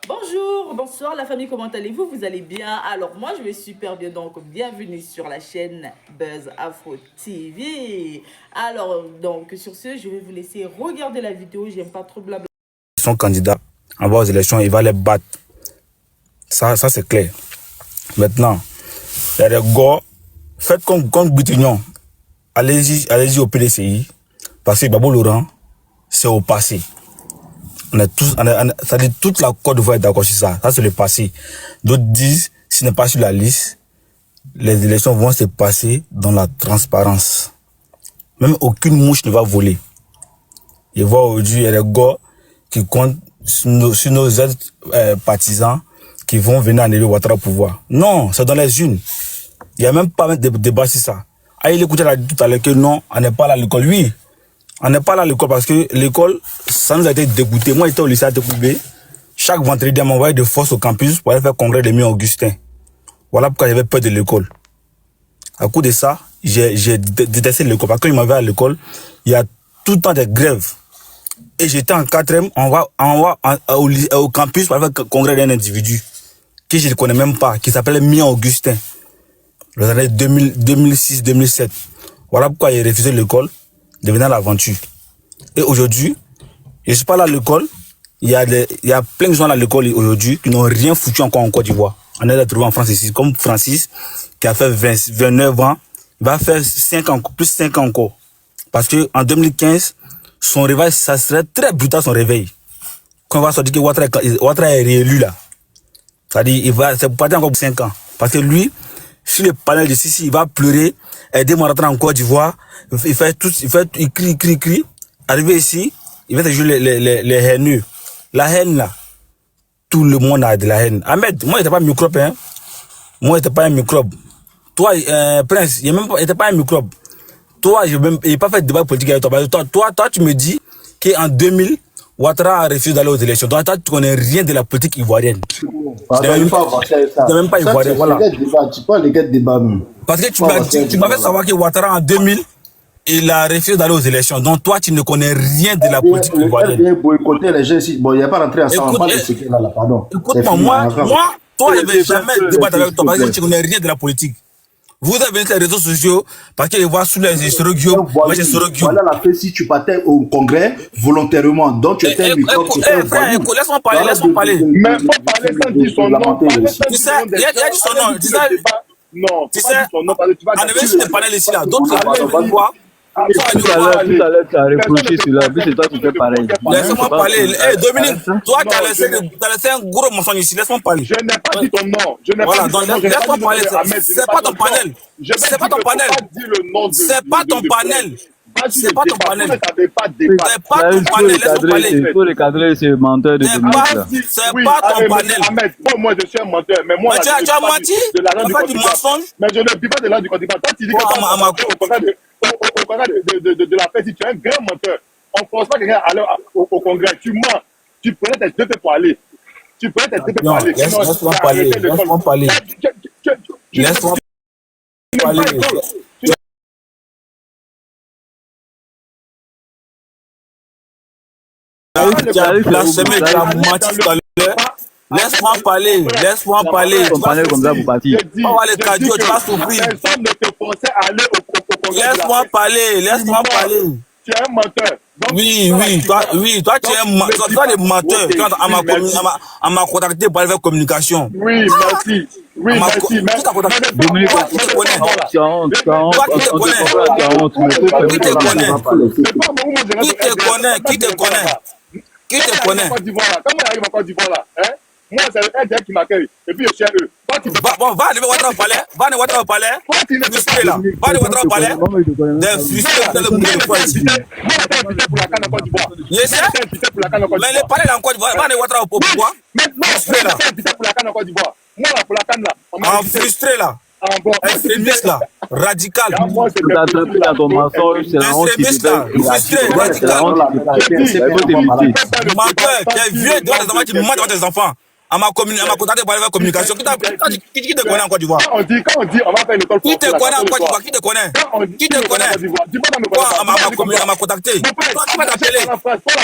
Bonjour, bonsoir la famille, comment allez-vous? Vous allez bien? Alors moi je vais super bien, donc bienvenue sur la chaîne Buzz Afro TV. Alors donc sur ce, je vais vous laisser regarder la vidéo, j'aime pas trop blabla. Son candidat en voie aux élections, il va les battre. Ça c'est clair. Maintenant, il y a des gars, faites comme Bitignon. Allez-y au PDCI, parce que Babo Laurent, c'est au passé. Ça dit toute la Côte d'Ivoire est d'accord sur ça. Ça c'est le passé. D'autres disent, s'il n'est pas sur la liste, les élections vont se passer dans la transparence. Même aucune mouche ne va voler. Je vois aujourd'hui, il y a des gars qui comptent sur nos partisans qui vont venir annuler Ouattara au pouvoir. Non, c'est dans les unes. Il n'y a même pas de débat sur ça. Il écoutait tout à l'heure que non, on n'est pas là à l'école. Oui, on n'est pas là à l'école parce que l'école, ça nous a été dégoûté. Moi, j'étais au lycée à Découbé. Chaque vendredi, on m'envoyait de force au campus pour aller faire congrès de Mio Augustin. Voilà pourquoi j'avais peur de l'école. À cause de ça, j'ai détesté l'école. Parce que quand je m'avais à l'école, il y a tout le temps des grèves. Et j'étais en quatrième, on va au campus pour aller faire congrès d'un individu que je ne connais même pas, qui s'appelait Mio Augustin. Les années 2006-2007. Voilà pourquoi il a refusé l'école, de venir à l'aventure. Et aujourd'hui, je ne suis pas là à l'école. Il y a plein de gens à l'école aujourd'hui qui n'ont rien foutu encore en Côte d'Ivoire. On est retrouvé en France ici, comme Francis, qui a fait 29 ans. Il va faire 5 ans, plus 5 ans encore. Parce que en 2015, son réveil, ça serait très brutal son réveil. Quand on va sortir que Ouattara est réélu là. C'est-à-dire, c'est pour partir encore pour 5 ans. Parce que lui, sur le panel de Sissi, il va pleurer, aider mon rentrée en Côte d'Ivoire, il crie. Arrivé ici, il va te jouer les haineux. La haine là, tout le monde a de la haine. Ahmed, moi j'étais pas un microbe, hein. Moi j'étais pas un microbe. Toi, Prince, j'étais pas un microbe. Toi, je n'ai pas fait de débat politique avec toi. Toi, tu me dis qu'en 2000, Ouattara a refusé d'aller aux élections. Toi, tu connais rien de la politique ivoirienne. Tu n'es même pas ivoirien, voilà. Tu parles de quel débat même? Parce que tu m'as fait savoir que Ouattara en 2000, il a refusé d'aller aux élections. Donc toi, tu ne connais rien de la politique ivoirienne. Il a boycotté les gens ici. Bon, il n'y a pas rentré ensemble. Écoute-moi, toi, je ne vais jamais débattre avec toi parce que tu ne connais rien de la politique. Vous avez les réseaux sociaux parce qu'ils voient sous les Sorogio. Voilà la fait si tu partais au congrès volontairement. Donc tu étais un micro. Laisse-moi parler. Mais faut parler sans dire son nom. Tu sais, il y a dit son nom. Non, tu sais, on avait sur les panels ici là. Donc, quoi? Tout à l'heure, tu as reproché cela. C'est toi qui fais pareil. Laisse-moi parler. Hey, Dominique, toi, tu as laissé un gros mensonge ici. Laisse-moi parler. Je n'ai pas dit ton nom. Voilà, donc laisse-moi parler. C'est pas ton panel. C'est pas ton panel. C'est pas ton panel. C'est pas ton panel. C'est pas ton panel. Laisse-moi parler. Il faut recadrer ce menteur de Dominique. C'est pas ton panel. Ahmed, moi je suis un menteur. Mais moi, tu as menti. Tu as fait du mensonge. Mais je ne vis pas de l'argent du Côte d'Ivoire. Toi, tu dis que au congrès de la fête, si tu es un grand menteur, on ne force pas quelqu'un à aller au congrès. Tu mens. Tu prenais tes deux pour aller. Laisse-moi parler. Laisse-moi parler. Laisse-moi parler. Tu as blasphémé, tu as menti tout à l'heure. Laisse-moi parler. On parlait comme ça pour partir. On va les cadeaux, tu vas souffrir. Personne ne te forçait à aller au congrès. Laisse-moi parler. Tu es un menteur. Oui, toi tu es un menteur. Toi, les menteurs, quand on m'a contacté pour aller faire communication. Oui, merci. Dominique, qui te connaît? Comment il arrive en Côte d'Ivoire là? Moi, c'est un gars qui m'accueille. Et puis, je suis eux. Bon, va aller Ouattara au palais. Va aller Ouattara au palais. Frustré là. Va aller Ouattara au palais. Des frustrés dans le monde de foi ici. Mais le palais là en Côte d'Ivoire. Va aller Ouattara au pouvoir. Frustré là. En frustré là. Extrémiste là. Radical. Tu as traité dans ton mensonge. C'est la honte qui te fait. Frustré, radical. Menteur, tu es vieux devant tes enfants, tu mens devant tes enfants. À ma contacté pour aller faire communication. Qui te connaît en Côte d'Ivoire? Quand on dit, on va faire une école. Qui te connaît en Côte d'Ivoire? Qui te connaît? Qui te connaît? Toi, à ma contacté. Toi, qui va t'appeler? Toi,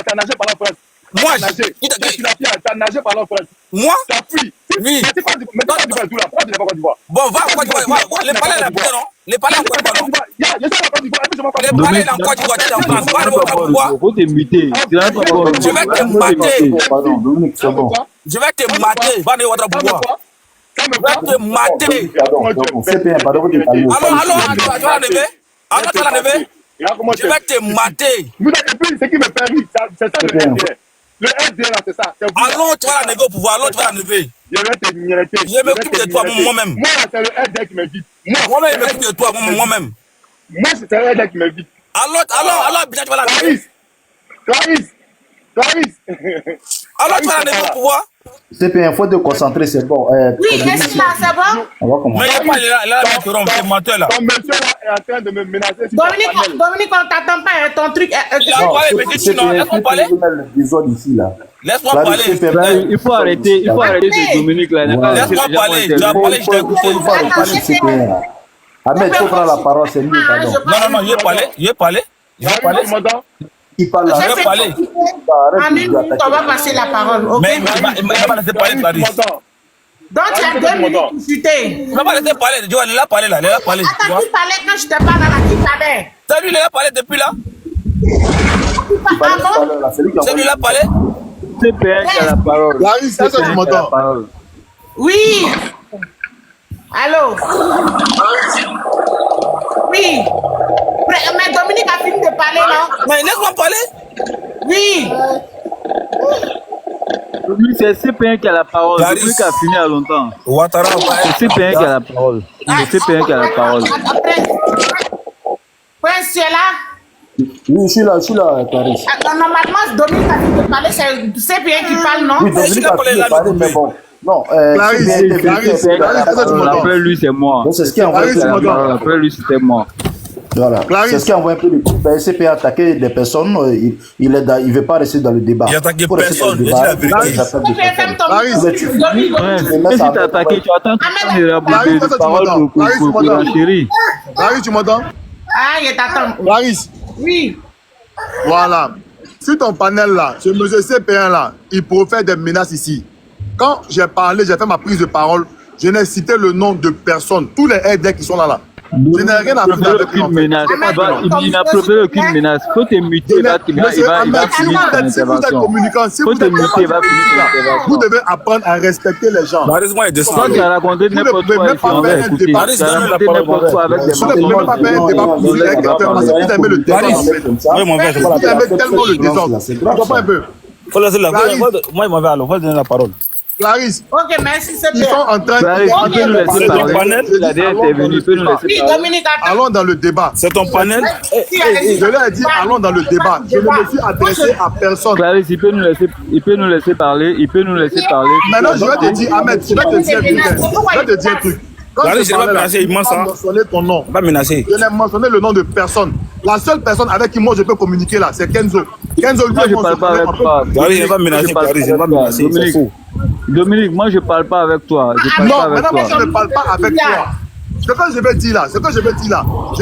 t'as nagé par la France. Moi, t'as nagé par la France. moi? T'as fui. Oui. Mais pourquoi tu n'es pas Côte d'Ivoire? Bon, va en Côte d'Ivoire. Les palais là, non? Les palais en Côte d'Ivoire, non? Je sais la Côte d'Ivoire. Les palais en Côte d'Ivoire, tu es en France. Va aller au pouvoir. Faut te muter. Je vais te mater. Pardon, Dominique, c'est bon. Je vais te mater. Va aller au pouvoir. Je vais te mater. Pardon, c'est bien, pardon, vous parlez. Allô, tu vas l'enlever? Allô, tu vas l'enlever? Je vais te mater. Vous avez plus ce qui me fait rire, c'est ça le RDR. Le RDR, là, c'est ça. Allô, tu vas l'enlever au pouvoir. Allô, tu vas l'enlever. Je vais te mietter. Je m'occupe de toi moi-même. Moi, c'est le RDR qui m'invite. Moi-même, je m'occupe de toi moi-même. Moi, c'est le RDR qui m'invite. Allô, bien, tu vas l'enlever. Clarisse. Allô, tu vas l'enlever au pouvoir. C'est bien, il faut te concentrer, c'est bon. Oui, est-ce là, c'est bon? On va commencer. Mais il n'y a pas là, c'est menteur là. Ton monsieur là est en train de me menacer. Dominique, on t'attend pas, hein, ton truc. Il a parlé, mais dis-tu non, laisse-moi parler. Ici, là. Laisse-moi parler. Il faut arrêter ce Dominique là. Laisse-moi parler. Tu as parlé, je t'ai écouté. Il faut arrêter ce CPR. Ahmed, tu prends la parole, c'est mieux, pardon. Non, je vais parler. Qui parle là? Je vais parler. En une minute, on va passer la parole. Ok? Mais il ne va pas laisser parler, Clarisse. Donc, tu as 2 minutes pour chuter. Il ne va pas laisser parler. Tu vois, il a parlé là. Il a parlé. Attends, tu parlais quand je te parle à la qui parlait. C'est lui, il a parlé depuis là. C'est lui, il a parlé. C'est bien qui a la parole. Clarisse, est-ce que tu m'entends? Oui. Allô? Oui. Mais Dominique a fini de parler, non? Mais laisse-moi parler. Oui. Lui, c'est CPN qui a la parole. Clarisse. Dominique a fini à longtemps. Ouattara, C'est CPN qui a la parole. C'est CPN qui a la parole. Prince, tu es là? Oui, je suis là, Clarisse. Normalement, Dominique a fini de parler, c'est bien qui parle, non? Oui, Dominique a fini de parler, mais bon. Non, Clarisse, après lui, c'est moi. c'est ce qui a envoyé Après lui, c'était moi. Voilà. C'est ce qui a envoyé un peu de coups. SCP a attaqué des personnes. Il ne veut pas rester dans le débat. Il a attaqué Pour rester dans personne. le Je dis débat, la vérité. il attaque des personnes. Dominique. Mais si t'as attaqué, tu attends de parole pour la chérie. Clarisse, tu m'entends? Ah, il t'attend. Clarisse. Oui. Voilà. Sur ton panel là, ce monsieur CP1 là, il profère des menaces ici. Quand j'ai parlé, j'ai fait ma prise de parole, je n'ai cité le nom de personne. Tous les aides qui sont là. Je n'ai rien à faire avec lui. Il n'a proféré aucune menace. Faut te muter, il va finir son intervention. Faut te muter, il va finir son intervention. Vous devez apprendre à respecter les gens. Laisse-moi aider ça. Toi, tu as raconté n'importe quoi ici, on va écouter. Tu as raconté n'importe quoi avec des Vous ne pouvez même pas faire un débat public avec quelqu'un parce que vous aimez le désordre. Oui, mon frère, Vous aimez tellement le désordre. Tu comprends un peu? faut laisser la parole. Moi, il m'avait alors. Faut donner la parole. Clarisse, Ok, merci, c'est ils sont bien. en train Clarisse, tu peux nous laisser parler. Il a déjà intervenu, tu peux nous laisser Oui, parler. Dominique, attends. allons dans le débat. C'est ton panel. Je leur ai dit, allons dans le débat. Je ne me suis adressé à personne. Clarisse, il peut nous laisser parler. Il peut nous laisser parler. Maintenant, je vais te dire, Ahmed, je vais te dire un truc. Je vais te dire un truc. Quand Clarisse, je je vais parlais là, menacer, il ment ça. j'ai mentionné ton nom. Pas menacé. Je n'ai mentionné le nom de personne. La seule personne avec qui moi je peux communiquer là, c'est Kenzo. Kenzo, lui, Moi, je ne parle pas avec toi. Clarisse, il va menacer. Clarisse, il va menacer. C'est faux. Dominique, moi, je ne parle pas avec toi. Je parle Non, pas avec maintenant, moi, toi. je ne parle pas avec toi. Ce que je vais dire là, je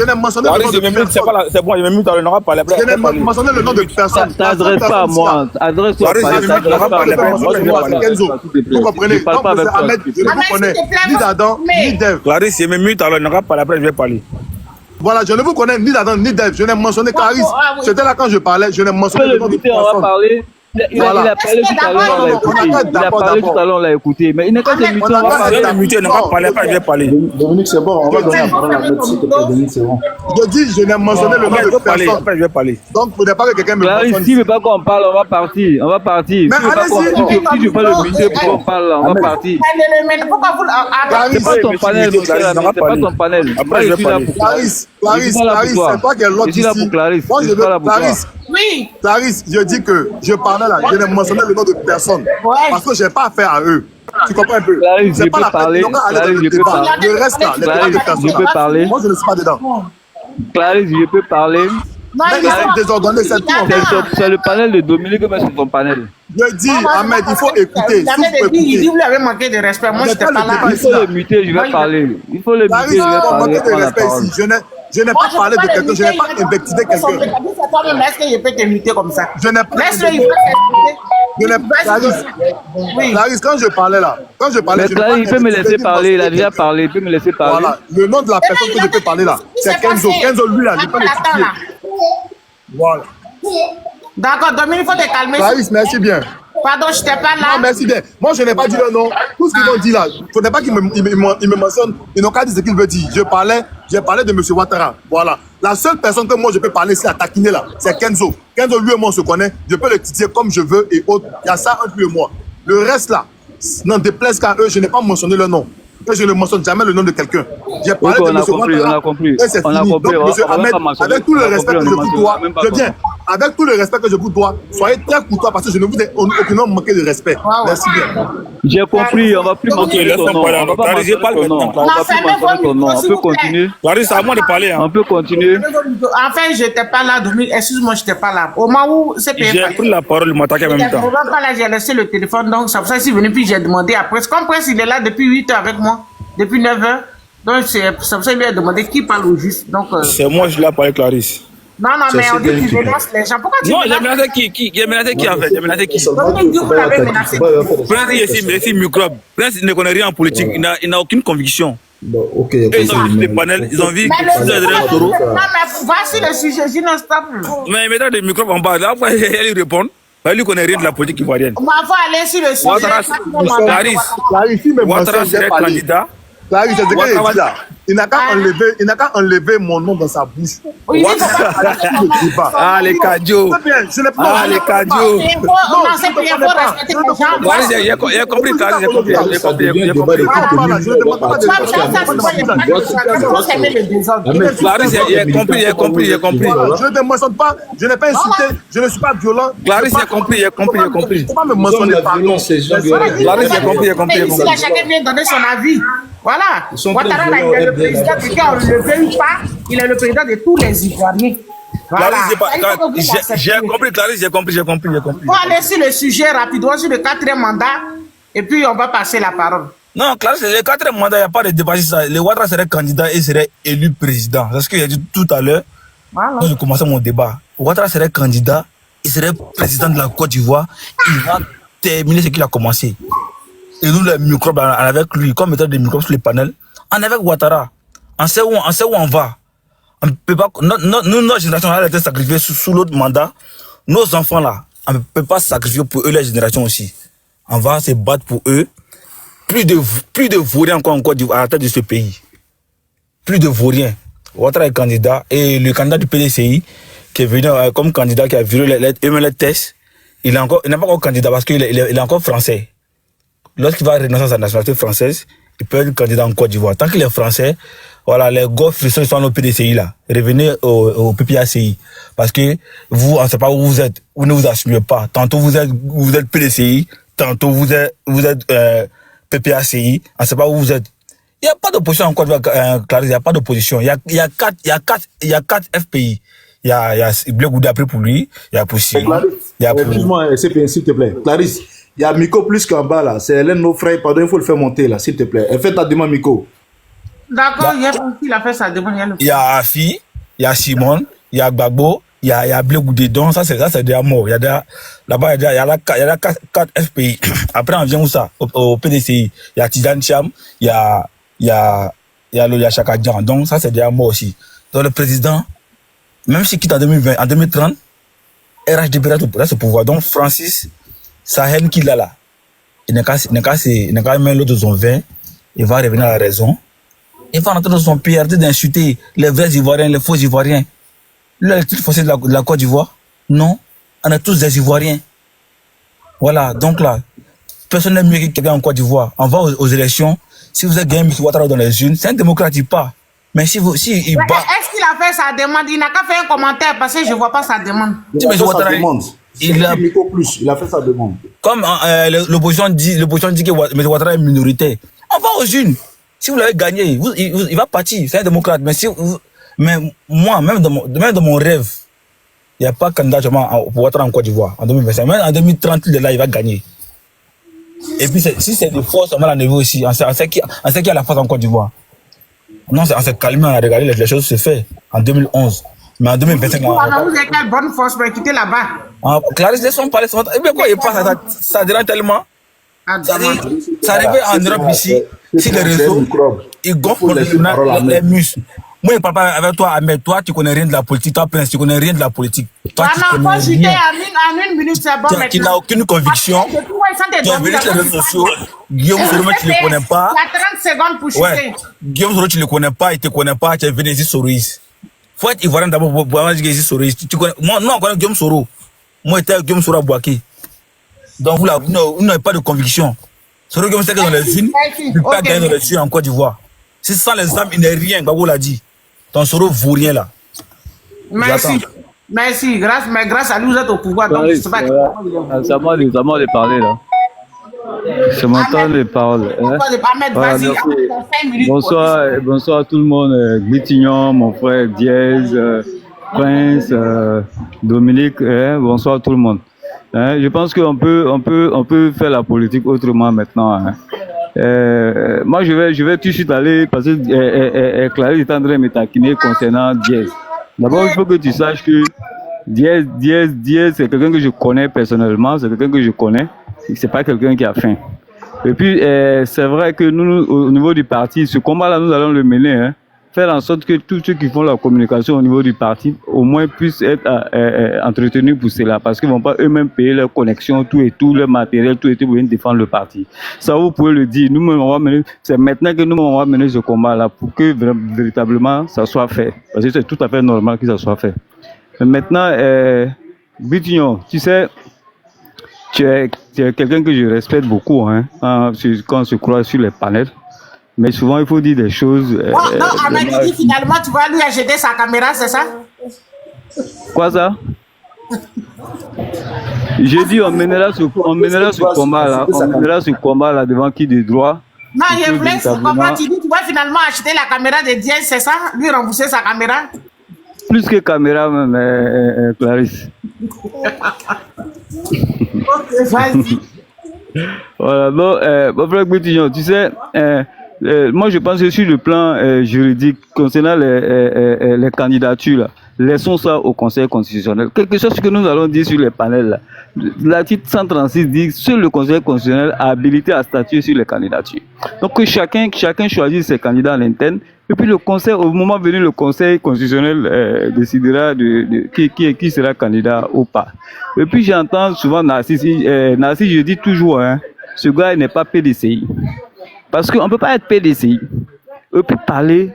n'ai mentionné le nom Clarisse, de personne. c'est bon, il m'a mis dans le n'aura pas. Je n'ai mentionné le nom de personne. T'adresse pas à moi. Adresse-toi Clarisse, pas. je T'adresse pas à vais Kenzo, vous comprenez? Je parle Quand pas vous avec êtes toi. Ahmed, je ne vous connais ni d'Adam, ni d'Ève. Clarisse, il m'a mis dans le n'aura pas. Après, je vais parler. Voilà, je ne vous connais ni d'Adam, ni d'Ève. Je n'ai mentionné Clarisse. C'était là quand je parlais, je n'ai Tu mentionné peux le le nom de muter, on va personne. parler. Il a parlé tout à l'heure, on l'a écouté. Il a parlé tout à l'heure, on l'a écouté. Mais il n'est qu'à te muter, on va Je parler. vais muter, n'aura pas. Après, je vais parler. Dominique, c'est bon, on va donner la parole à Ahmed, s'il te plaît, Dominique, c'est bon. Je dis, je n'ai mentionné le nom Après, je de vais parler. personne. Après, je vais parler. Donc, vous n'avez pas que quelqu'un me Clarisse, mentionne. s'il ne veut pas qu'on parle, on va partir. On va partir. Mais Si tu veux pas le muter pour qu'on parle, on va partir. Mais pourquoi vous C'est pas ton panel, mon frère, c'est pas ton panel. Après, je vais parler. Clarisse, c'est toi qui es l'autre Je suis là ici. pour Clarisse. Moi, Je je suis pas là veux pour toi. Oui. Clarisse, je dis que je parlais là, je n'ai mentionné le nom de personne. Parce que je n'ai pas affaire à eux. Tu comprends un peu? Clarisse, C'est je pas peux la peine. parler. Ils n'ont qu'à aller dans Clarisse, le je peux débat. parler. Le reste là, les débats de Clarisse, personnes je peux là. parler. Moi, je ne suis pas dedans. Clarisse, je peux parler. Non, Mais il ils faut- sont désordonnés, c'est tout. C'est le panel de Dominique, mais c'est ton panel. Je dis, Ahmed, il faut écouter. Il avait dit, il dit, vous lui avez manqué de respect. Moi, Mais j'étais pas pas le là. débat Il faut le muter, je vais parler. Il faut le muter, Clarisse, je vais il faut parler. manquer de prendre la respect parole. ici. Je n'ai pas parlé de quelqu'un, je n'ai pas invectivé quelqu'un. C'est toi-même, est-ce qu'il peut t'imiter comme ça? Je n'ai pas. Laisse-le, il va Je n'ai pas. Clarisse, Oui. Clarisse, quand je parlais là, Mais je n'ai pas Clarisse, il peut me invectivé laisser parler, il a déjà quelqu'un. parlé, il peut me laisser parler. Voilà, le nom de la personne que je peux parler là, c'est Kenzo. Kenzo, lui là, je peux Attends, l'expliquer. là. Voilà. D'accord, Dominique, il faut te calmer. Clarisse, merci bien. Pardon, je n'étais pas là. Non, merci bien. Moi, je n'ai pas dit le nom. Tout ce qu'ils m'ont dit là, il ne faudrait pas qu'ils me mentionnent. Ils n'ont qu'à dire ce qu'ils veulent dire. J'ai parlé de M. Ouattara. Voilà. La seule personne que moi je peux parler, c'est à taquiner là, c'est Kenzo. Kenzo, lui et moi, on se connaît. Je peux le titiller comme je veux et autres. Il y a ça entre lui et moi. Le reste là, n'en déplaise qu'à eux, je n'ai pas mentionné le nom. Et je ne mentionne jamais le nom de quelqu'un. J'ai parlé Ok, de on a M. compris, Ouattara. on a compris. Et c'est On a fini. compris, Donc, on M. va Ahmed, pas mentionner. avec tout le On a respect compris, que je on vous ne dois, mentionne même pas je viens. Avec tout le respect que je vous dois, soyez très courtois parce que je ne vous ai aucunement manqué de respect. Merci bien. J'ai compris, on va plus mentionner ton nom. On va pas mentionner ton nom. On va plus mentionner ton nom. On peut continuer. Clarisse, c'est à moi de parler. Hein. On peut continuer. Enfin, je n'étais pas là, Dominique. Excuse-moi, je n'étais pas là. Au moment où c'est payé. J'ai pris la parole, il m'attaquait en même temps. Pas là, j'ai laissé le téléphone, donc c'est pour ça que je suis venu, puis j'ai demandé à Prince. Comme Prince, il est là depuis 8 heures avec moi, depuis 9 heures. Donc c'est pour ça que je lui ai demandé qui parle au juste. Donc, C'est moi, je l'ai parlé, Clarisse. non, mais on dit qu'il menace les gens. Pourquoi tu Non, j'ai menaces? menacé qui? J'ai menacé qui en fait? J'ai menacé qui? Dominique dit que vous l'avez menacé. Prince est ici, microbe. Prince il ne connaît rien en politique, il n'a aucune conviction. Bon, ok. Et ils ont vu les panels, ils ont vu Mais que vous avez non, Toro. mais voici le sujet, sinon stop. Mais il met des microbes en bas, là, après, elle lui répond. Elle lui connaît rien de la politique ivoirienne. On va aller sur le sujet. Ouattara, Clarisse, Clarisse, il me Ouattara mentionne, j'ai serait parlé. candidat. Clarisse, c'est ce que j'ai dit là. Il n'a qu'à enlever mon nom dans sa bouche. Oui, Ah, les caddios. C'est bien, je n'ai pas. Ah, les caddios. non, c'est bien, il faut respecter les gens. Clarisse, j'ai compris, Clarisse, j'ai compris. J'ai compris, j'ai compris. Clarisse, j'ai compris, j'ai compris, j'ai compris. Je ne te mentionne pas, je n'ai pas insulté, je ne suis pas violent. Clarisse, j'ai compris, j'ai compris, j'ai compris. Il ne faut pas me mentionner par nom. Clarisse, j'ai compris, j'ai compris, j'ai Ici, compris. là, chacun vient donner son avis. Voilà. sont Ouattara, très là, il est le violents, président, quelqu'un, on ne le veut pas, il est le président de tous les Ivoiriens. Voilà. Clarisse, Ça, il faut que vous j'ai l'acceptiez. compris, Clarisse, j'ai compris, j'ai compris, j'ai compris. On va aller sur le sujet rapidement, sur le 4e mandat, et puis on va passer la parole. Non, Clarisse, le 4e mandat, il n'y a pas de débat sur ça. Le Ouattara serait candidat et serait élu président. C'est ce que j'ai dit tout à l'heure. Voilà. Quand j'ai commencé mon débat. Ouattara serait candidat, il serait président de la Côte d'Ivoire. Il va terminer ce qu'il a commencé. Et nous, les microbes, avec lui, comme mettre des microbes sur les panels, on est avec Ouattara. On sait où on va. On peut pas, notre génération a été sacrifiée sous l'autre mandat. Nos enfants là, on ne peut pas sacrifier pour eux, les générations aussi. On va se battre pour eux. Plus de vauriens encore en Côte d'Ivoire à la tête de ce pays. Plus de vauriens. Ouattara est candidat et le candidat du PDCI qui est venu comme candidat qui a viré les tests, il n'est pas encore candidat parce qu'il est encore français. Lorsqu'il va renoncer à sa nationalité française, il peut être candidat en Côte d'Ivoire. Tant qu'il est français, voilà, les gars frissons sont au PDCI là. Revenez au PPACI. Parce que vous, on ne sait pas où vous êtes. Vous ne vous assumez pas. Tantôt vous êtes PDCI, tantôt vous êtes PPACI. On ne sait pas où vous êtes. Il n'y a pas d'opposition en Côte d'Ivoire, Clarisse, il n'y a pas d'opposition. Il y a quatre FPI. Il y a Blé Goudé après pour lui, il y a pour Sylvie. Excuse-moi, CPN, s'il te plaît. Clarisse, il y a Miko plus qu'en bas là. C'est l'un de nos frères, pardon, il faut le faire monter là, s'il te plaît. Fais ta demande, Miko. D'accord, il a fait sa demande. Il y a Afi, il y a Simon, il y a Gbagbo, il y a Blé Goudé. Donc ça c'est déjà mort. Là-bas, il y a 4 FPI. Après, on vient où ça? Au PDCI. Il y a Tidjane Thiam, il y a Chaka Dian. Donc ça c'est déjà mort aussi. Donc le président, même s'il quitte en 2020, en 2030, RHDP reste au pouvoir. Donc Francis, sa haine qu'il a là, il n'a qu'à mettre l'autre de son vin, il va revenir à la raison. Il va rentrer dans son pays, arrêter d'insulter les vrais Ivoiriens, les faux Ivoiriens. Lui, il est tout forcé de la Côte d'Ivoire. Non, on est tous des Ivoiriens. Voilà, donc là, personne n'est mieux que quelqu'un en Côte d'Ivoire. On va aux élections. Si vous êtes gagné M. Ouattara dans les unes, c'est un démocrate, il part. Mais si il bat... Est-ce qu'il a fait sa demande? Il n'a qu'à faire un commentaire parce que je ne vois pas sa demande. Il a fait sa demande. Il a Miko plus, il a fait sa demande. Comme l'opposition dit que M. Ouattara est minoritaire. On va aux unes. Si vous l'avez gagné, il va partir. C'est un démocrate. Mais moi, même dans mon rêve, Il n'y a pas de candidat pour Ouattara en Côte d'Ivoire en 2025. Même en 2030, il est là, il va gagner. Et puis, si c'est des forces, on va l'enlever aussi. On sait qui a la force en Côte d'Ivoire. Non, on s'est calmé, on a regardé les choses se fait en 2011. Mais en 2025, vous avez quelle bonne force pour quitter là-bas. Clarisse, laisse-moi parler. Et bien quoi, il passe, ça dérange tellement. Ça arrive en Europe ici, si les réseaux, ils gonflent les muscles. Moi, je ne parle pas avec toi, mais toi, tu ne connais rien de la politique. Toi, Prince, tu ne connais rien de la politique. Toi, tu connais rien. En une minute, c'est bon. Tu n'as aucune conviction. Tu as venu sur les réseaux sociaux. Guillaume Soro, tu ne le connais pas. Il y a 30 secondes pour chuter. Ouais. Guillaume Soro, tu ne le connais pas, il ne te connaît pas. Tu es venu ici sur Ruiz. Il faut être ivoirien d'abord pour avoir ici sur Ruiz. Moi, non, on connaît Guillaume Soro. Moi, j'étais Guillaume Soro à Boaké. Donc, vous n'avez pas de conviction. Soro Guillaume, c'est que dans les unes, il ne peut pas gagner dans les unes en Côte d'Ivoire. Si sans les âmes, il n'est rien. Babou l'a dit. Ton Soro vaut rien là. Merci. Merci. Grâce à lui, vous êtes au pouvoir. Donc, je sais pas. C'est à moi de parler là. C'est mon temps de parole. Bonsoir tout le monde. Gbitignon, mon frère Diez, Prince, Dominique. Bonsoir tout le monde. Je pense qu'on peut faire la politique autrement maintenant. Moi, je vais tout de suite aller parce que Clarisse est en train de me taquiner concernant Diez. D'abord, il faut que tu saches que Diez, c'est quelqu'un que je connais personnellement, c'est quelqu'un que je connais, c'est pas quelqu'un qui a faim. Et puis, c'est vrai que nous, au niveau du parti, ce combat-là, nous allons le mener, hein, faire en sorte que tous ceux qui font la communication au niveau du parti, au moins puissent être entretenus pour cela, parce qu'ils ne vont pas eux-mêmes payer leur connexion, tout et tout, leur matériel, tout et tout, pour venir défendre le parti. Ça, vous pouvez le dire. Nous, on va mener, c'est maintenant que nous, on va mener ce combat-là pour que véritablement ça soit fait. Parce que c'est tout à fait normal que ça soit fait. Mais maintenant, Bitignon, tu sais, tu es quelqu'un que je respecte beaucoup, hein, quand on se croise sur les panels. Mais souvent, il faut dire des choses. Non, Ahmed dit finalement, tu vas lui acheter sa caméra, c'est ça? Quoi ça? J'ai dit, on mènera ce combat-là devant qui de droit. Non, je voulais comprendre. Tu dis, tu vas finalement acheter la caméra de Diez, c'est ça? Lui rembourser sa caméra? Plus que caméra, même, Clarisse. Ok, vas-y. Voilà, donc, mon frère Gbitignon, tu sais, moi je pense que sur le plan juridique, concernant les candidatures, là, laissons ça au Conseil constitutionnel. Quelque chose que nous allons dire sur les panels, là. L'article 136 dit seul le Conseil constitutionnel a habilité à statuer sur les candidatures. Donc que chacun choisit ses candidats à l'interne. Et puis le conseil, au moment venu, le Conseil constitutionnel décidera de qui sera candidat ou pas. Et puis j'entends souvent Narcisse, je dis toujours, hein, ce gars n'est pas PDCI. Parce qu'on ne peut pas être PDCI. On peut parler,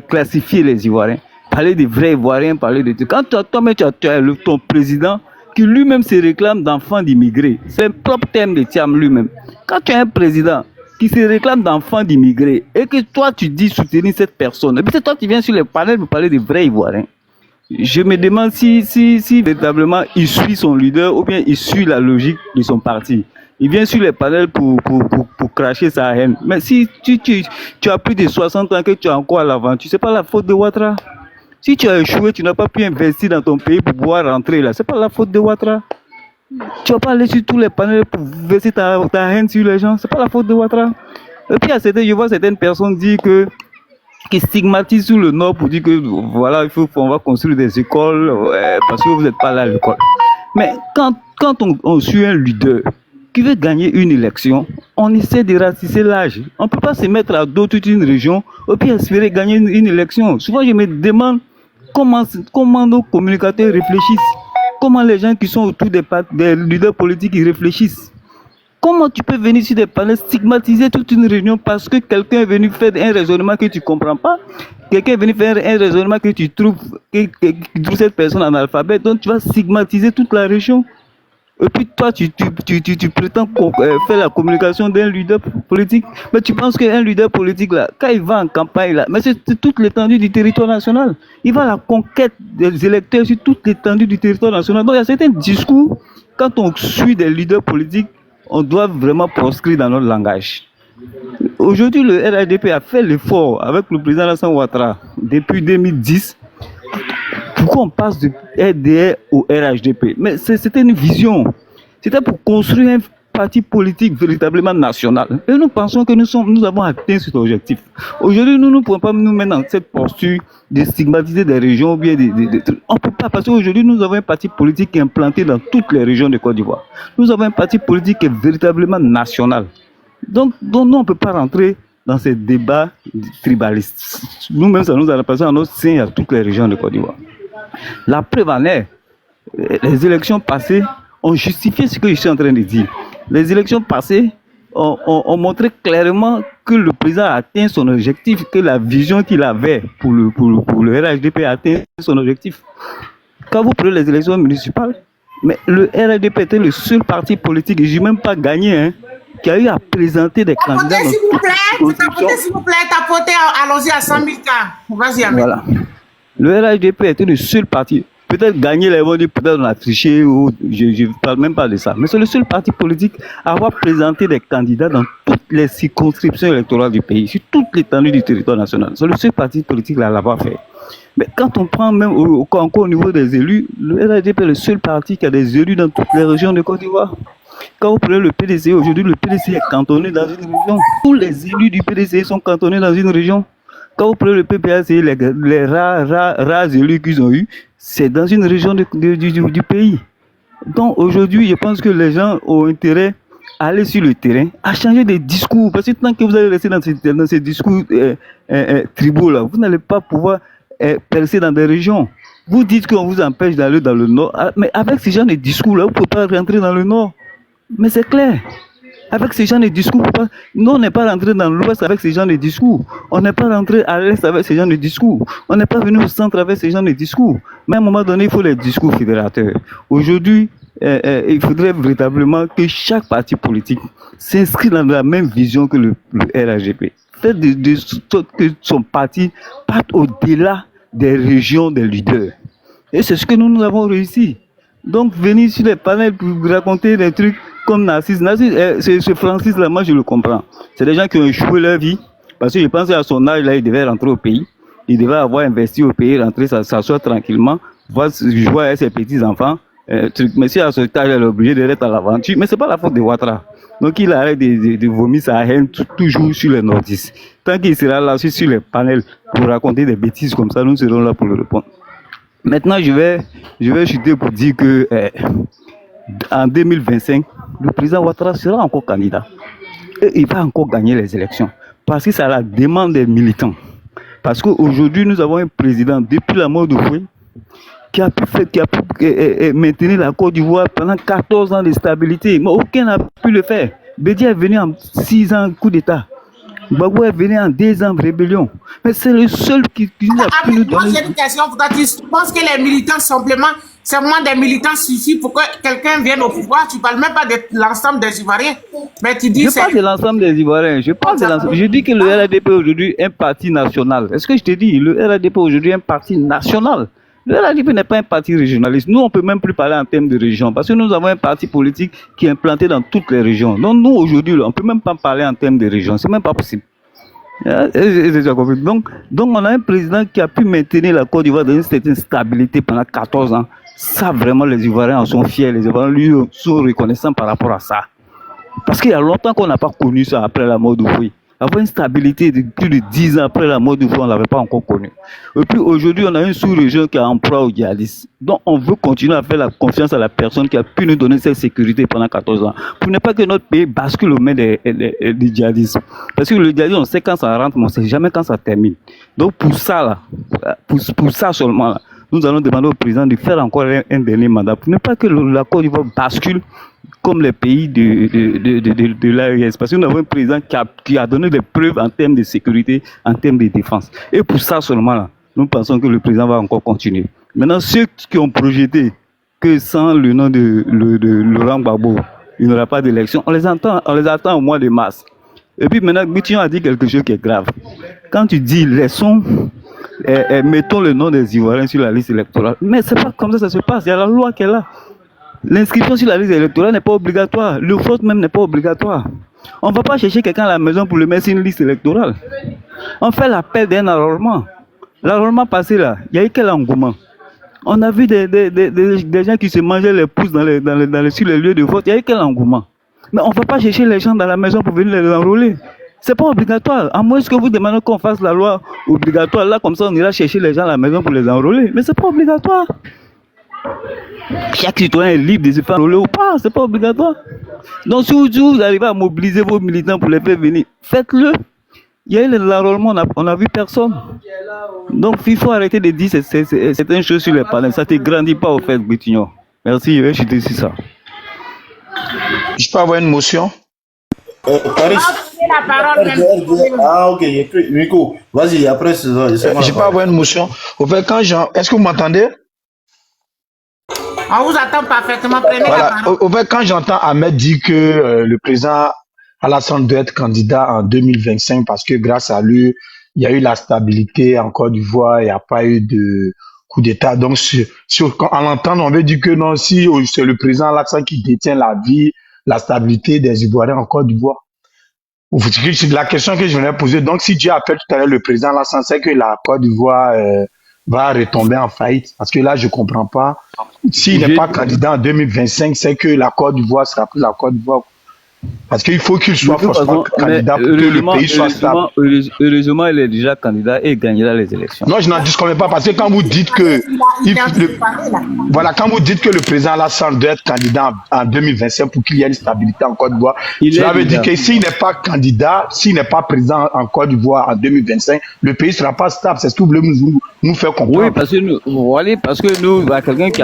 classifier les Ivoiriens, parler des vrais Ivoiriens, parler de tout. Quand tu as ton président qui lui-même se réclame d'enfant d'immigrés, c'est un propre terme de Thiam lui-même. Quand tu as un président qui se réclame d'enfants d'immigrés et que toi tu dis soutenir cette personne, et puis c'est toi qui viens sur les panels pour parler des vrais Ivoiriens. Je me demande si véritablement il suit son leader ou bien il suit la logique de son parti. Il vient sur les panels pour cracher sa haine. Mais si tu as plus de 60 ans que tu es encore à l'aventure, c'est pas la faute de Ouattara. Si tu as échoué, tu n'as pas pu investir dans ton pays pour pouvoir rentrer là, c'est pas la faute de Ouattara. Tu vas pas aller sur tous les panels pour verser ta haine sur les gens, c'est pas la faute de Ouattara. Et puis je vois certaines personnes dire qui stigmatisent sur le Nord pour dire que voilà, on va construire des écoles parce que vous n'êtes pas là à l'école. Mais quand on suit un leader qui veut gagner une élection, on essaie de ratisser l'âge. On ne peut pas se mettre à dos toute une région et puis espérer gagner une élection. Souvent, je me demande comment nos communicateurs réfléchissent, comment les gens qui sont autour des leaders politiques ils réfléchissent. Comment tu peux venir sur des panels stigmatiser toute une région parce que quelqu'un est venu faire un raisonnement que tu ne comprends pas, quelqu'un est venu faire un raisonnement que tu trouves cette personne analphabète, donc tu vas stigmatiser toute la région. Et puis toi, tu prétends faire la communication d'un leader politique, mais tu penses qu'un leader politique, là, quand il va en campagne, là, mais c'est toute l'étendue du territoire national. Il va à la conquête des électeurs sur toute l'étendue du territoire national. Donc il y a certains discours, quand on suit des leaders politiques, on doit vraiment proscrire dans notre langage. Aujourd'hui, le RHDP a fait l'effort avec le président Alassane Ouattara depuis 2010 pourquoi on passe de RDR au RHDP? Mais c'était une vision. C'était pour construire un parti politique véritablement national. Et nous pensons que nous avons atteint cet objectif. Aujourd'hui, nous ne pouvons pas nous mettre dans cette posture de stigmatiser des régions ou bien on ne peut pas, parce qu'aujourd'hui, nous avons un parti politique qui est implanté dans toutes les régions de Côte d'Ivoire. Nous avons un parti politique qui est véritablement national. Donc nous, on ne peut pas rentrer dans ces débats tribalistes. Nous-mêmes, ça nous a passé en notre sein à toutes les régions de Côte d'Ivoire. La preuve en est, les élections passées ont justifié ce que je suis en train de dire. Les élections passées ont montré clairement que le président a atteint son objectif, que la vision qu'il avait pour le RHDP a atteint son objectif. Quand vous prenez les élections municipales, mais le RHDP était le seul parti politique, et je n'ai même pas gagné, hein, qui a eu à présenter des candidats. S'il vous plaît, s'il vous plaît, tapotez, allons-y à 100 000 cas. Vas-y, Ahmed. Voilà. Le RHDP était le seul parti. Peut-être gagner les votes, peut-être on a triché, ou je ne parle même pas de ça. Mais c'est le seul parti politique à avoir présenté des candidats dans toutes les circonscriptions électorales du pays, sur toute l'étendue du territoire national. C'est le seul parti politique à l'avoir fait. Mais quand on prend même encore au niveau des élus, le RHDP est le seul parti qui a des élus dans toutes les régions de Côte d'Ivoire. Quand vous prenez le PDC, aujourd'hui, le PDC est cantonné dans une région. Tous les élus du PDC sont cantonnés dans une région. Quand vous prenez le PPAC, les rares élus qu'ils ont eus, c'est dans une région du pays. Donc aujourd'hui, je pense que les gens ont intérêt à aller sur le terrain, à changer de discours. Parce que tant que vous allez rester dans ces discours tribaux, là, vous n'allez pas pouvoir percer dans des régions. Vous dites qu'on vous empêche d'aller dans le nord, mais avec ces gens de discours-là, vous ne pouvez pas rentrer dans le nord. Mais c'est clair. Avec ces gens de discours, nous, on n'est pas rentré dans l'ouest avec ces gens de discours. On n'est pas rentré à l'est avec ces gens de discours. On n'est pas venu au centre avec ces gens de discours. Mais à un moment donné, il faut les discours fédérateurs. Aujourd'hui, il faudrait véritablement que chaque parti politique s'inscrive dans la même vision que le RHDP. Faites que son parti parte au-delà des régions des leaders. Et c'est ce que nous avons réussi. Donc, venir sur les panels pour raconter des trucs comme Narcisse. Narcisse, ce Francis-là, moi, je le comprends. C'est des gens qui ont échoué leur vie. Parce que je pense qu'à son âge, là, il devait rentrer au pays. Il devait avoir investi au pays, rentrer, s'asseoir tranquillement, jouer avec ses petits-enfants. Mais si à ce âge, il est obligé d'être à l'aventure. Mais ce n'est pas la faute de Ouattara. Donc, il arrête de vomir sa haine toujours sur les nordistes. Tant qu'il sera là sur les panels pour raconter des bêtises comme ça, nous serons là pour le répondre. Maintenant, je vais chuter pour dire que en 2025, le président Ouattara sera encore candidat. Et il va encore gagner les élections. Parce que c'est à la demande des militants. Parce qu'aujourd'hui, nous avons un président, depuis la mort de Foué, qui a pu maintenir la Côte d'Ivoire pendant 14 ans de stabilité. Mais aucun n'a pu le faire. Bédia est venu en 6 ans coup d'État. Gbagbo est venu en 2 ans de rébellion. Mais c'est le seul qui nous a pu nous donner... Moi, j'ai une question pour toi. Tu penses que les militants, simplement des militants suffisent pour que quelqu'un vienne au pouvoir? Tu ne parles même pas de l'ensemble des Ivoiriens. Mais tu dis... Je parle de l'ensemble des Ivoiriens. Je dis que le RHDP aujourd'hui est un parti national. Est-ce que je te dis? Le RHDP aujourd'hui est un parti national. Le RHDP n'est pas un parti régionaliste. Nous, on ne peut même plus parler en termes de région parce que nous avons un parti politique qui est implanté dans toutes les régions. Donc, nous, aujourd'hui, on ne peut même pas parler en termes de région. Ce n'est même pas possible. Donc, on a un président qui a pu maintenir la Côte d'Ivoire dans une certaine stabilité pendant 14 ans. Ça, vraiment, les Ivoiriens en sont fiers. Les Ivoiriens, lui, sont reconnaissants par rapport à ça. Parce qu'il y a longtemps qu'on n'a pas connu ça après la mort de Foué. Avoir une stabilité de plus de 10 ans après la mort de Foué, on ne l'avait pas encore connu. Et puis aujourd'hui, on a une sous-région qui a emploi aux djihadistes. Donc on veut continuer à faire la confiance à la personne qui a pu nous donner cette sécurité pendant 14 ans. Pour ne pas que notre pays bascule aux mains des djihadistes. Parce que le djihadisme, on sait quand ça rentre, mais on ne sait jamais quand ça termine. Donc pour ça, là, pour ça seulement, là, nous allons demander au président de faire encore un dernier mandat. Pour ne pas que la Côte d'Ivoire bascule comme les pays de l'AES. Parce que nous avons un président qui a donné des preuves en termes de sécurité, en termes de défense. Et pour ça seulement, là, nous pensons que le président va encore continuer. Maintenant, ceux qui ont projeté que sans le nom de Laurent Gbagbo, il n'y aura pas d'élection, on les attend au mois de mars. Et puis maintenant, Gutian a dit quelque chose qui est grave. Quand tu dis mettons le nom des Ivoiriens sur la liste électorale, mais c'est pas comme ça se passe. Il y a la loi qui est là. L'inscription sur la liste électorale n'est pas obligatoire. Le vote même n'est pas obligatoire. On ne va pas chercher quelqu'un à la maison pour le mettre sur une liste électorale. On fait l'appel d'un enrôlement. L'enrôlement passé là, il y a eu quel engouement? On a vu des gens qui se mangeaient les pouces sur les lieux de vote. Il y a eu quel engouement? Mais on ne va pas chercher les gens dans la maison pour venir les enrôler. C'est pas obligatoire. À moins que vous demandez qu'on fasse la loi obligatoire, là, comme ça, on ira chercher les gens à la maison pour les enrôler. Mais c'est pas obligatoire. Chaque citoyen est libre de se faire enrôler ou pas. C'est pas obligatoire. Donc, si vous arrivez à mobiliser vos militants pour les faire venir, faites-le. Il y a eu l'enrôlement, on n'a vu personne. Donc, il faut arrêter de dire c'est une chose sur les panels. Ça ne te grandit pas, au fait, Bétignon. Merci, je vais chuter sur ça. Je peux avoir une motion? Paris. La parole, Ah, ok, Miko, vas-y, après, c'est ça. Je peux avoir une motion? Au fait, est-ce que vous m'entendez? on vous attend parfaitement. Prenez la Voilà. parole. Au fait, quand j'entends Ahmed dire que le président Alassane doit être candidat en 2025 parce que grâce à lui, il y a eu la stabilité en Côte d'Ivoire, il n'y a pas eu de coup d'État. Donc, en l'entendant, on veut dire que non, si c'est le président Alassane qui détient la vie, la stabilité des Ivoiriens en Côte d'Ivoire. C'est la question que je venais poser. Donc, si Dieu appelle tout à l'heure le président Alassane, c'est que la Côte d'Ivoire va retomber en faillite. Parce que là, je ne comprends pas. S'il n'est pas candidat en 2025, c'est que la Côte d'Ivoire sera plus la Côte d'Ivoire. Parce qu'il faut qu'il soit forcément candidat pour que le pays soit stable. Heureusement, il est déjà candidat et il gagnera les élections. Non, je n'en disconnais pas parce que quand vous dites que voilà, quand vous dites que le président Alassane doit être candidat en 2025 pour qu'il y ait une stabilité en Côte d'Ivoire, cela veut dire que s'il n'est pas candidat, s'il n'est pas président en Côte d'Ivoire en 2025, le pays ne sera pas stable. C'est ce que vous voulez nous faire comprendre. Oui, parce que nous, quelqu'un qui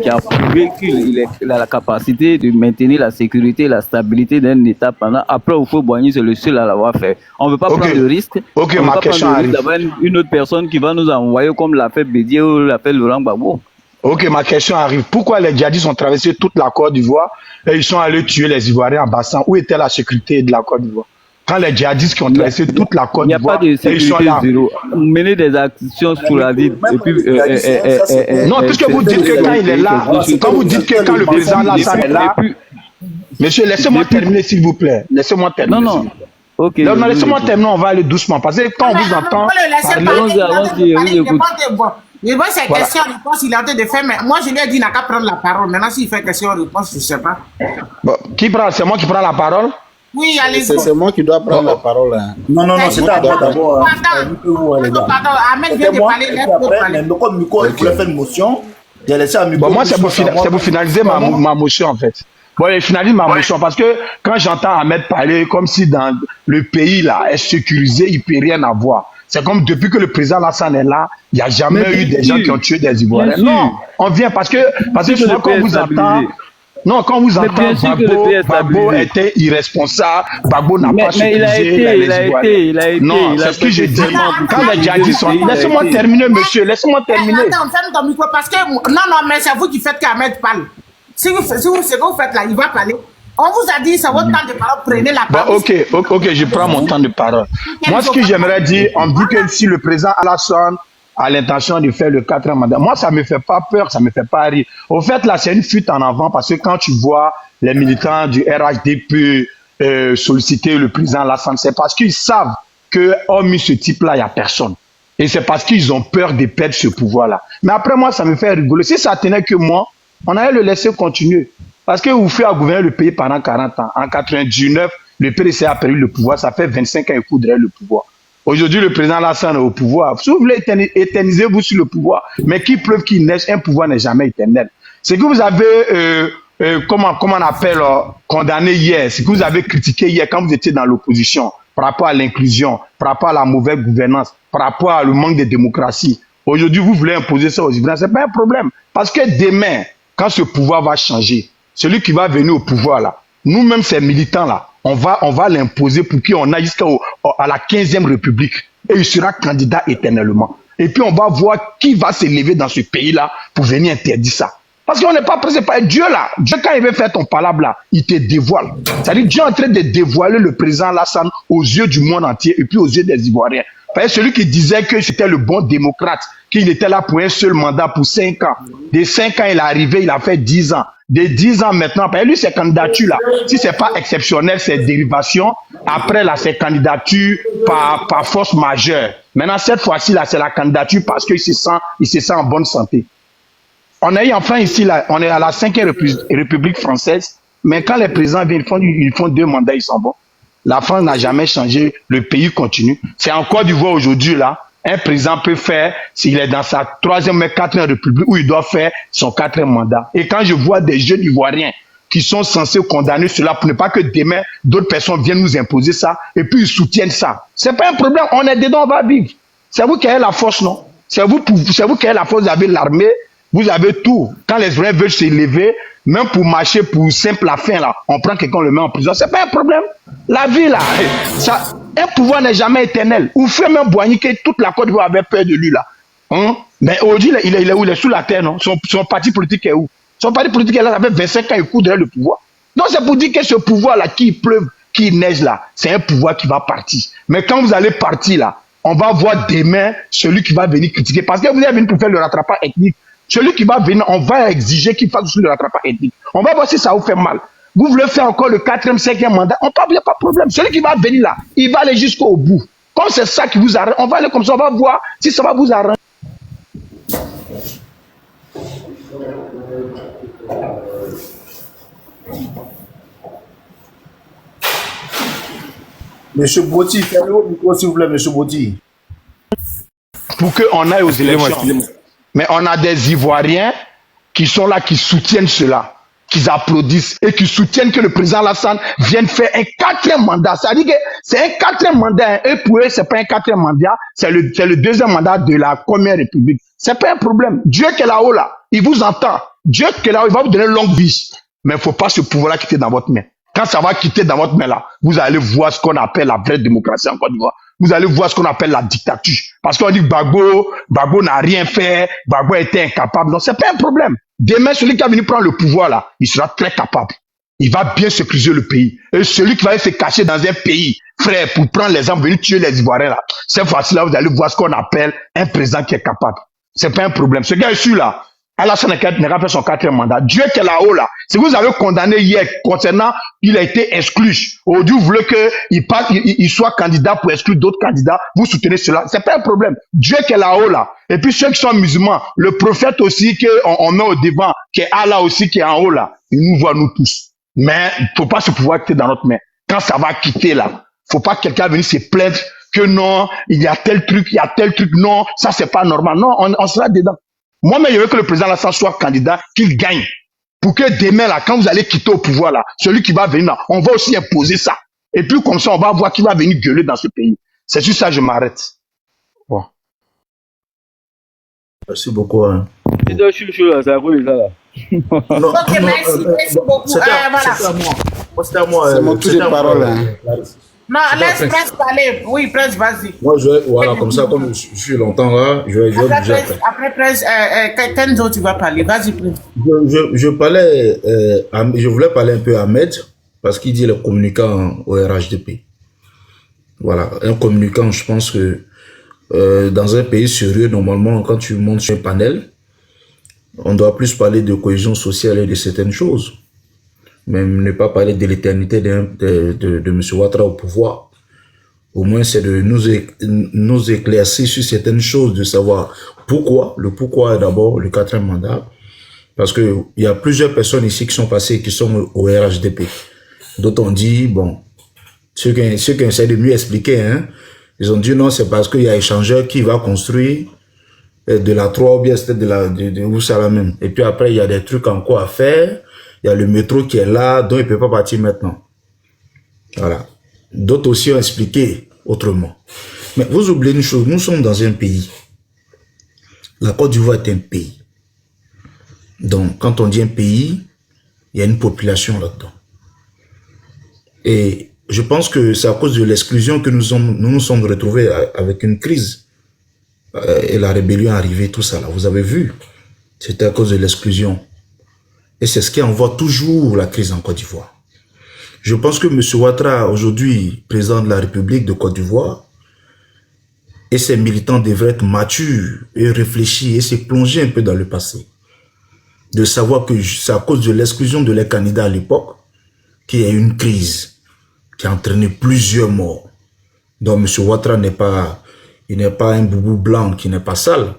a prouvé qu'il a la capacité de maintenir la sécurité et la stabilité d'un État pendant. Après, il faut Boigny, c'est le seul à l'avoir fait. On ne veut pas prendre le risque. Ok, ma question arrive. D'avoir une autre personne qui va nous envoyer comme l'a fait Bédier ou l'a fait Laurent Gbagbo. Ok, ma question arrive. Pourquoi les djihadistes ont traversé toute la Côte d'Ivoire et ils sont allés tuer les Ivoiriens en bassin? Où était la sécurité de la Côte d'Ivoire? Quand les djihadistes qui ont traversé toute la Côte d'Ivoire, il n'y a pas de sécurité zéro. Mener des actions sur la ville. Non, puisque vous dites que quand il est là, quand vous dites que quand le président Alassane est là, monsieur, laissez-moi terminer s'il vous plaît. Laissez-moi terminer. Non. Ok. Non, laissez-moi terminer, on va aller doucement. Parce que quand on vous entend. Il voit ses questions-réponses, il est en train de faire, mais moi je lui ai dit, il n'a qu'à prendre la parole. Maintenant, s'il fait question-réponse, je ne sais pas. Bon, c'est moi qui prends la parole? Oui, allez-y. C'est moi qui dois prendre la parole. Hein. Non, c'est d'abord. Pardon, Ahmed vient de parler, laisse-le parler. Mais comme Miko, il voulait faire une motion, j'ai laissé à Miko. Bon, moi, c'est pour finaliser ma motion, en fait. Bon, je finalise ma motion parce que quand j'entends Ahmed parler comme si dans le pays là est sécurisé, il ne peut rien avoir. C'est comme depuis que le président Alassane est là, il n'y a jamais eu des gens qui ont tué des Ivoiriens. Non, on vient parce que souvent quand on vous entend. Non, quand vous entendez Gbagbo était irresponsable, Gbagbo n'a pas sécurisé les Ivoiriens. Non, c'est ce que j'ai dit. Quand les djihadistes sont... Laissez-moi terminer, monsieur, laissez-moi terminer. Attends, ferme ton micro parce que... Non, mais c'est vous qui faites qu'Ahmed parle. Si vous, ce que vous faites là, il va parler. On vous a dit, c'est votre temps de parole, prenez la parole. Ok, je prends mon temps de parole. Moi, ce que j'aimerais dire, on dit que si le président Alassane a l'intention de faire le 4e mandat, moi, ça ne me fait pas peur, ça ne me fait pas rire. Au fait, là, c'est une fuite en avant parce que quand tu vois les militants du RHDP solliciter le président Alassane, c'est parce qu'ils savent que, hormis ce type-là, il n'y a personne. Et c'est parce qu'ils ont peur de perdre ce pouvoir-là. Mais après, moi, ça me fait rigoler. Si ça tenait que moi, on allait le laisser continuer. Parce que vous faites à gouverner le pays pendant 40 ans. En 99, le PDC a perdu le pouvoir. Ça fait 25 ans qu'il coudrait le pouvoir. Aujourd'hui, le président Alassane est au pouvoir. Si vous voulez éterniser-vous sur le pouvoir, mais qui preuve qu'il neige, un pouvoir n'est jamais éternel. Ce que vous avez, comment on appelle, condamné hier, ce que vous avez critiqué hier quand vous étiez dans l'opposition, par rapport à l'inclusion, par rapport à la mauvaise gouvernance, par rapport au manque de démocratie. Aujourd'hui, vous voulez imposer ça aux Ivoiriens. Ce n'est pas un problème. Parce que demain, quand ce pouvoir va changer, celui qui va venir au pouvoir là, nous-mêmes ces militants là, on va l'imposer pour qu'on aille jusqu'à la 15e République et il sera candidat éternellement. Et puis on va voir qui va s'élever dans ce pays-là pour venir interdire ça. Parce qu'on n'est pas pressé par Dieu là. Dieu quand il veut faire ton palabre là, il te dévoile. C'est-à-dire Dieu est en train de dévoiler le président Alassane aux yeux du monde entier et puis aux yeux des Ivoiriens. Celui qui disait que c'était le bon démocrate, qu'il était là pour un seul mandat pour 5 ans. Des 5 ans, il est arrivé, il a fait 10 ans. Des 10 ans maintenant, lui, ses candidatures là, si c'est pas exceptionnel, c'est dérivation. Après là, c'est candidature par force majeure. Maintenant, cette fois-ci là, c'est la candidature parce qu'il se sent en bonne santé. On a eu enfin ici, là, on est à la 5e République française, mais quand les présidents viennent, ils font 2 mandats, ils s'en vont. La France n'a jamais changé, le pays continue. C'est en Côte d'Ivoire aujourd'hui, là, un président peut faire, s'il est dans sa 3e et 4e République, où il doit faire son 4e mandat. Et quand je vois des jeunes Ivoiriens qui sont censés condamner cela pour ne pas que demain, d'autres personnes viennent nous imposer ça, et puis ils soutiennent ça. C'est pas un problème, on est dedans, on va vivre. C'est vous qui avez la force, non? C'est vous qui avez la force, vous avez l'armée, vous avez tout. Quand les Ivoiriens veulent s'élever, même pour marcher pour simple la fin, là, on prend quelqu'un, on le met en prison. C'est pas un problème. La vie, là, ça, un pouvoir n'est jamais éternel. Ou fait même Boigny que toute la Côte d'Ivoire avait peur de lui, là. Hein? Mais aujourd'hui, il est où? Il est sous la terre, non? Son parti politique est où? Son parti politique est là, ça fait 25 ans, il court derrière le pouvoir. Donc c'est pour dire que ce pouvoir-là, qui pleuve, qui neige, là, c'est un pouvoir qui va partir. Mais quand vous allez partir, là, on va voir demain celui qui va venir critiquer. Parce que vous êtes venu pour faire le rattrapage ethnique. Celui qui va venir, on va exiger qu'il fasse aussi le rattrapage ethnique. On va voir si ça vous fait mal. Vous voulez faire encore le 4e, 5e mandat, on parle, il n'y a pas de problème. Celui qui va venir là, il va aller jusqu'au bout. Comme c'est ça qui vous arrange, on va aller comme ça, on va voir si ça va vous arranger. Monsieur Boti, fermez votre micro s'il vous plaît, monsieur Boti. Pour qu'on aille aux élections. Excusez-moi. Mais on a des Ivoiriens qui sont là, qui soutiennent cela, qui applaudissent et qui soutiennent que le président Alassane vienne faire un 4e mandat. Ça veut dire que c'est un 4e mandat. Hein. Et pour eux, c'est pas un 4e mandat, c'est le 2e mandat de la Première République. C'est pas un problème. Dieu qui est là-haut, là, il vous entend. Dieu qui est là-haut, il va vous donner une longue vie. Mais il ne faut pas ce pouvoir-là quitter dans votre main. Quand ça va quitter dans votre main là, vous allez voir ce qu'on appelle la vraie démocratie en Côte d'Ivoire. Vous allez voir ce qu'on appelle la dictature. Parce qu'on dit que Gbagbo n'a rien fait, Gbagbo était incapable. Non, c'est pas un problème. Demain, celui qui va venir prendre le pouvoir là, il sera très capable. Il va bien sécuriser le pays. Et celui qui va se cacher dans un pays, frère, pour prendre les armes, venir tuer les Ivoiriens là, c'est facile là, vous allez voir ce qu'on appelle un président qui est capable. C'est pas un problème. Ce gars issu là, Alassane n'a pas fait son 4e mandat. Dieu qui est là-haut, là. Si vous avez condamné hier concernant, il a été exclu. Aujourd'hui, vous voulez qu'il soit candidat pour exclure d'autres candidats. Vous soutenez cela. C'est pas un problème. Dieu qui est là-haut, là. Et puis ceux qui sont musulmans, le prophète aussi qu'on met au devant, qui est Allah aussi qui est en haut, là. Il nous voit, nous tous. Mais il ne faut pas se pouvoir quitter dans notre main. Quand ça va quitter, là, il ne faut pas que quelqu'un vienne se plaindre que non, il y a tel truc, non, ça c'est pas normal. Non, on sera dedans. Moi-même, je veux que le président Alassane soit candidat, qu'il gagne. Pour que demain, là, quand vous allez quitter au pouvoir, là, celui qui va venir, là, on va aussi imposer ça. Et puis, comme ça, on va voir qui va venir gueuler dans ce pays. C'est sur ça que je m'arrête. Bon. Merci beaucoup. Hein. C'est un chouchou, là, c'est à quoi, là? Non, Ok, merci beaucoup. C'était à moi. C'était à moi. C'est mon tour de parole. Hein. Non, laisse Prince parler. Oui, Prince, vas-y. Moi, voilà, comme ça, comme je suis longtemps là, je vais dire Après Prince, Kenzo, tu vas parler. Vas-y, Prince. Je voulais parler un peu à Ahmed, parce qu'il dit le communicant au RHDP. Voilà, un communicant, je pense que dans un pays sérieux, normalement, quand tu montes sur un panel, on doit plus parler de cohésion sociale et de certaines choses. Même ne pas parler de l'éternité de M. Ouattara au pouvoir. Au moins, c'est de nous éclaircir sur certaines choses, de savoir pourquoi. Le pourquoi d'abord, le 4e mandat. Parce que il y a plusieurs personnes ici qui sont passées, qui sont au RHDP. D'autres ont dit, bon, ceux qui essaient de mieux expliquer, hein, ils ont dit non, c'est parce qu'il y a échangeur qui va construire de la 3 ou bien c'était de où ça la même. Et puis après, il y a des trucs encore à faire. Il y a le métro qui est là, donc il ne peut pas partir maintenant. Voilà. D'autres aussi ont expliqué autrement. Mais vous oubliez une chose, nous sommes dans un pays. La Côte d'Ivoire est un pays. Donc, quand on dit un pays, il y a une population là-dedans. Et je pense que c'est à cause de l'exclusion que nous nous sommes retrouvés avec une crise. Et la rébellion est arrivée, tout ça là. Vous avez vu, c'était à cause de l'exclusion. Et c'est ce qui envoie toujours la crise en Côte d'Ivoire. Je pense que M. Ouattara, aujourd'hui, président de la République de Côte d'Ivoire, et ses militants devraient être matures et réfléchir et se plonger un peu dans le passé. De savoir que c'est à cause de l'exclusion de les candidats à l'époque qu'il y a eu une crise qui a entraîné plusieurs morts. Donc M. Ouattara n'est pas un boubou blanc qui n'est pas sale.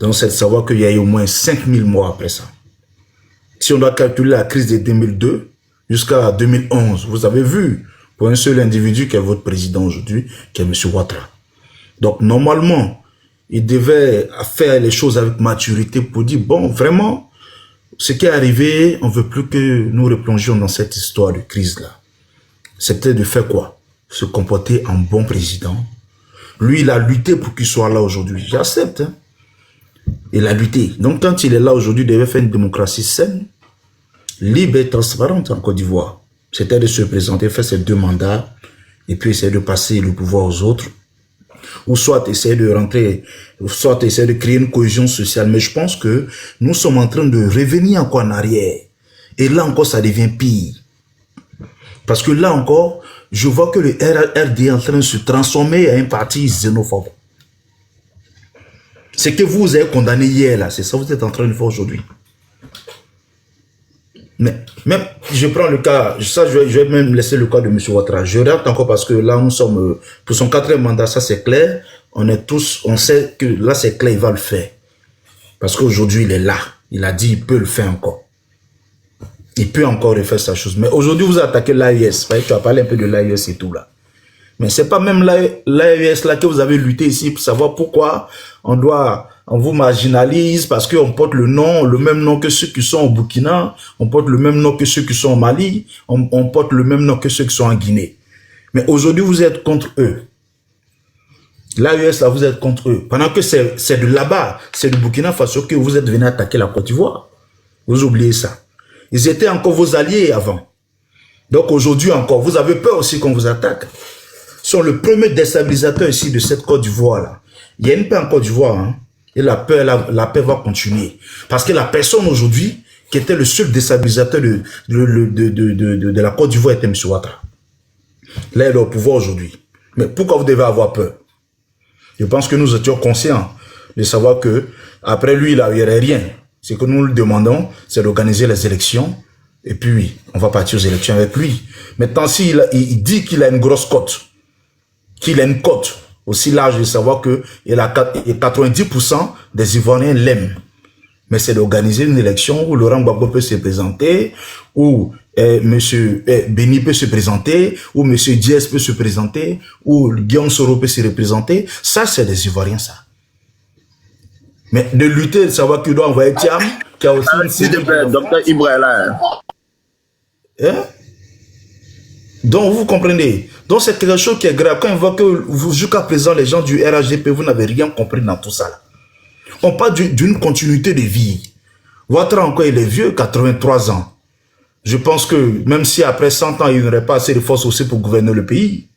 Donc, c'est de savoir qu'il y a eu au moins 5000 morts après ça. Si on doit calculer la crise de 2002 jusqu'à 2011, vous avez vu, pour un seul individu qui est votre président aujourd'hui, qui est M. Ouattara. Donc, normalement, il devait faire les choses avec maturité pour dire, bon, vraiment, ce qui est arrivé, on ne veut plus que nous replongions dans cette histoire de crise-là. C'était de faire quoi? Se comporter en bon président. Lui, il a lutté pour qu'il soit là aujourd'hui. J'accepte. Hein? Il a lutté. Donc, quand il est là aujourd'hui, il devait faire une démocratie saine, libre et transparente en Côte d'Ivoire. C'était de se présenter, faire ses 2 mandats, et puis essayer de passer le pouvoir aux autres. Ou soit essayer de rentrer, soit essayer de créer une cohésion sociale. Mais je pense que nous sommes en train de revenir encore en arrière. Et là encore, ça devient pire. Parce que là encore, je vois que le RRD est en train de se transformer en un parti xénophobe. Ce que vous avez condamné hier, là, c'est ça que vous êtes en train de faire aujourd'hui. Mais même, je prends le cas, ça, je vais même laisser le cas de M. Ouattara. Je regarde encore parce que là, nous sommes, pour son 4e mandat, ça c'est clair. On est tous, on sait que là c'est clair, il va le faire. Parce qu'aujourd'hui, il est là. Il a dit, il peut le faire encore. Il peut encore refaire sa chose. Mais aujourd'hui, vous attaquez l'AES. Tu as parlé un peu de l'AES et tout là. Mais c'est pas même l'AES là que vous avez lutté ici pour savoir pourquoi on vous marginalise parce qu'on porte le même nom que ceux qui sont au Burkina, on porte le même nom que ceux qui sont au Mali, on porte le même nom que ceux qui sont en Guinée. Mais aujourd'hui, vous êtes contre eux. L'AES là, vous êtes contre eux. Pendant que c'est de là-bas, c'est du Burkina Faso que vous êtes venu attaquer la Côte d'Ivoire. Vous oubliez ça. Ils étaient encore vos alliés avant. Donc aujourd'hui encore, vous avez peur aussi qu'on vous attaque. Sont le premier déstabilisateur ici de cette Côte d'Ivoire là. Il y a une paix en Côte d'Ivoire, hein, et la paix va continuer. Parce que la personne aujourd'hui, qui était le seul déstabilisateur de la Côte d'Ivoire, était M. Ouattara. Là, il est au pouvoir aujourd'hui. Mais pourquoi vous devez avoir peur? Je pense que nous étions conscients de savoir que après lui, il n'y aurait rien. Ce que nous lui demandons, c'est d'organiser les élections. Et puis, on va partir aux élections avec lui. Maintenant, s'il il dit qu'il a une grosse cote, qu'il a une cote aussi large de savoir que 90% des Ivoiriens l'aiment. Mais c'est d'organiser une élection où Laurent Gbagbo peut se présenter, où M. Béni peut se présenter, où M. Diaz peut se présenter, où Guillaume Soro peut se représenter. Ça, c'est des Ivoiriens, ça. Mais de lutter, de savoir qu'il doit envoyer Thiam, qui a aussi une... S'il te plaît, docteur Ibrahima. Hein? Donc, vous comprenez. Donc, c'est quelque chose qui est grave. Quand on voit que jusqu'à présent, les gens du RHDP, vous n'avez rien compris dans tout ça. Là. On parle d'une continuité de vie. Ouattara encore, il est vieux, 83 ans. Je pense que même si après 100 ans, il n'aurait pas assez de force aussi pour gouverner le pays.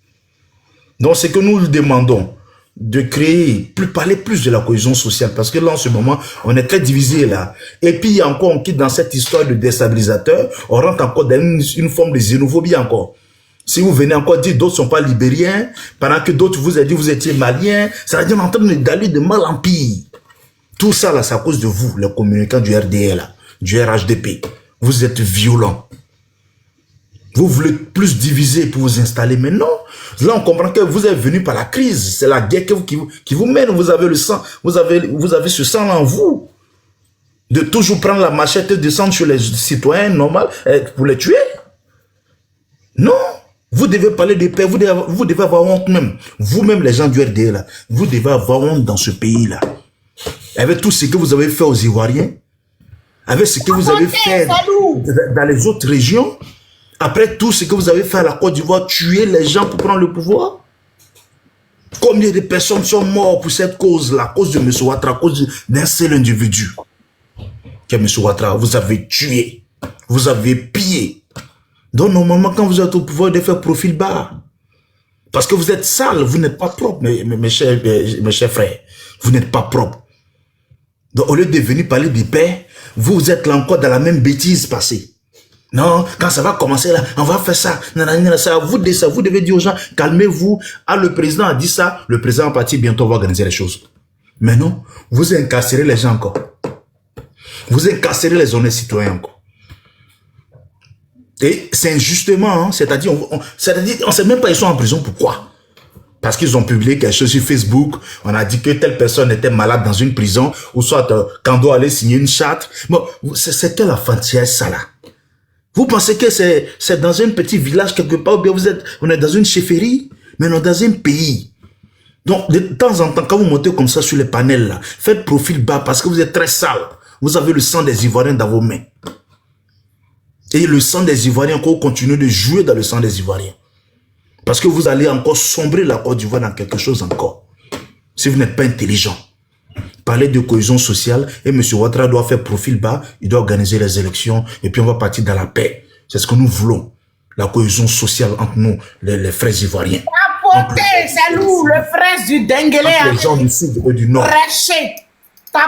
Donc, c'est que nous lui demandons de créer, parler plus de la cohésion sociale. Parce que là, en ce moment, on est très divisé là. Et puis, encore, on quitte dans cette histoire de déstabilisateur. On rentre encore dans une forme de xénophobie encore. Si vous venez encore dire d'autres ne sont pas libériens, pendant que d'autres vous ont dit vous étiez maliens, ça veut dire qu'on est en train d'aller de mal en pire. Tout ça, là, c'est à cause de vous, les communicants du RDL, là, du RHDP. Vous êtes violents. Vous voulez plus diviser pour vous installer, mais non. Là, on comprend que vous êtes venu par la crise. C'est la guerre qui vous mène. Vous avez le sang, vous avez ce sang en vous. De toujours prendre la machette et descendre sur les citoyens normaux pour les tuer. Non. Vous devez parler de paix. Vous devez avoir honte même. Vous-même, les gens du RDL, là, vous devez avoir honte dans ce pays-là. Avec tout ce que vous avez fait aux Ivoiriens, avec ce que vous avez fait dans les autres régions, après tout ce que vous avez fait à la Côte d'Ivoire, tuer les gens pour prendre le pouvoir. Combien de personnes sont mortes pour cette cause-là, à cause de M. Ouattara, à cause d'un seul individu, qui est M. Ouattara. Vous avez tué, vous avez pillé. Donc normalement, quand vous êtes au pouvoir, vous devez faire profil bas. Parce que vous êtes sale, vous n'êtes pas propre, mes chers frères. Vous n'êtes pas propre. Donc au lieu de venir parler de paix, vous êtes là encore dans la même bêtise passée. Non, quand ça va commencer là, on va faire ça. Vous devez dire aux gens, calmez-vous. Ah, le président a dit ça, le président est parti, bientôt on va organiser les choses. Mais non, vous incarcérez les gens encore. Vous incarcérez les honnêtes citoyens encore. Et c'est injustement, hein, c'est-à-dire, on ne sait même pas ils sont en prison, pourquoi? Parce qu'ils ont publié quelque chose sur Facebook. On a dit que telle personne était malade dans une prison. Ou soit Kando allait signer une charte. Bon, c'est quelle enfantillage ça là? Vous pensez que c'est dans un petit village quelque part ou bien on est dans une chefferie? Mais on est dans un pays. Donc, de temps en temps, quand vous montez comme ça sur les panels là, faites profil bas parce que vous êtes très sale. Vous avez le sang des Ivoiriens dans vos mains. Et le sang des Ivoiriens, encore continue de jouer dans le sang des Ivoiriens. Parce que vous allez encore sombrer la Côte d'Ivoire dans quelque chose encore. Si vous n'êtes pas intelligent. Parler de cohésion sociale et M. Ouattara doit faire profil bas, il doit organiser les élections et puis on va partir dans la paix. C'est ce que nous voulons. La cohésion sociale entre nous, les frères ivoiriens. Tapoter, c'est nous, le frère du Denguele. Les gens du sud et du nord. Prêcher,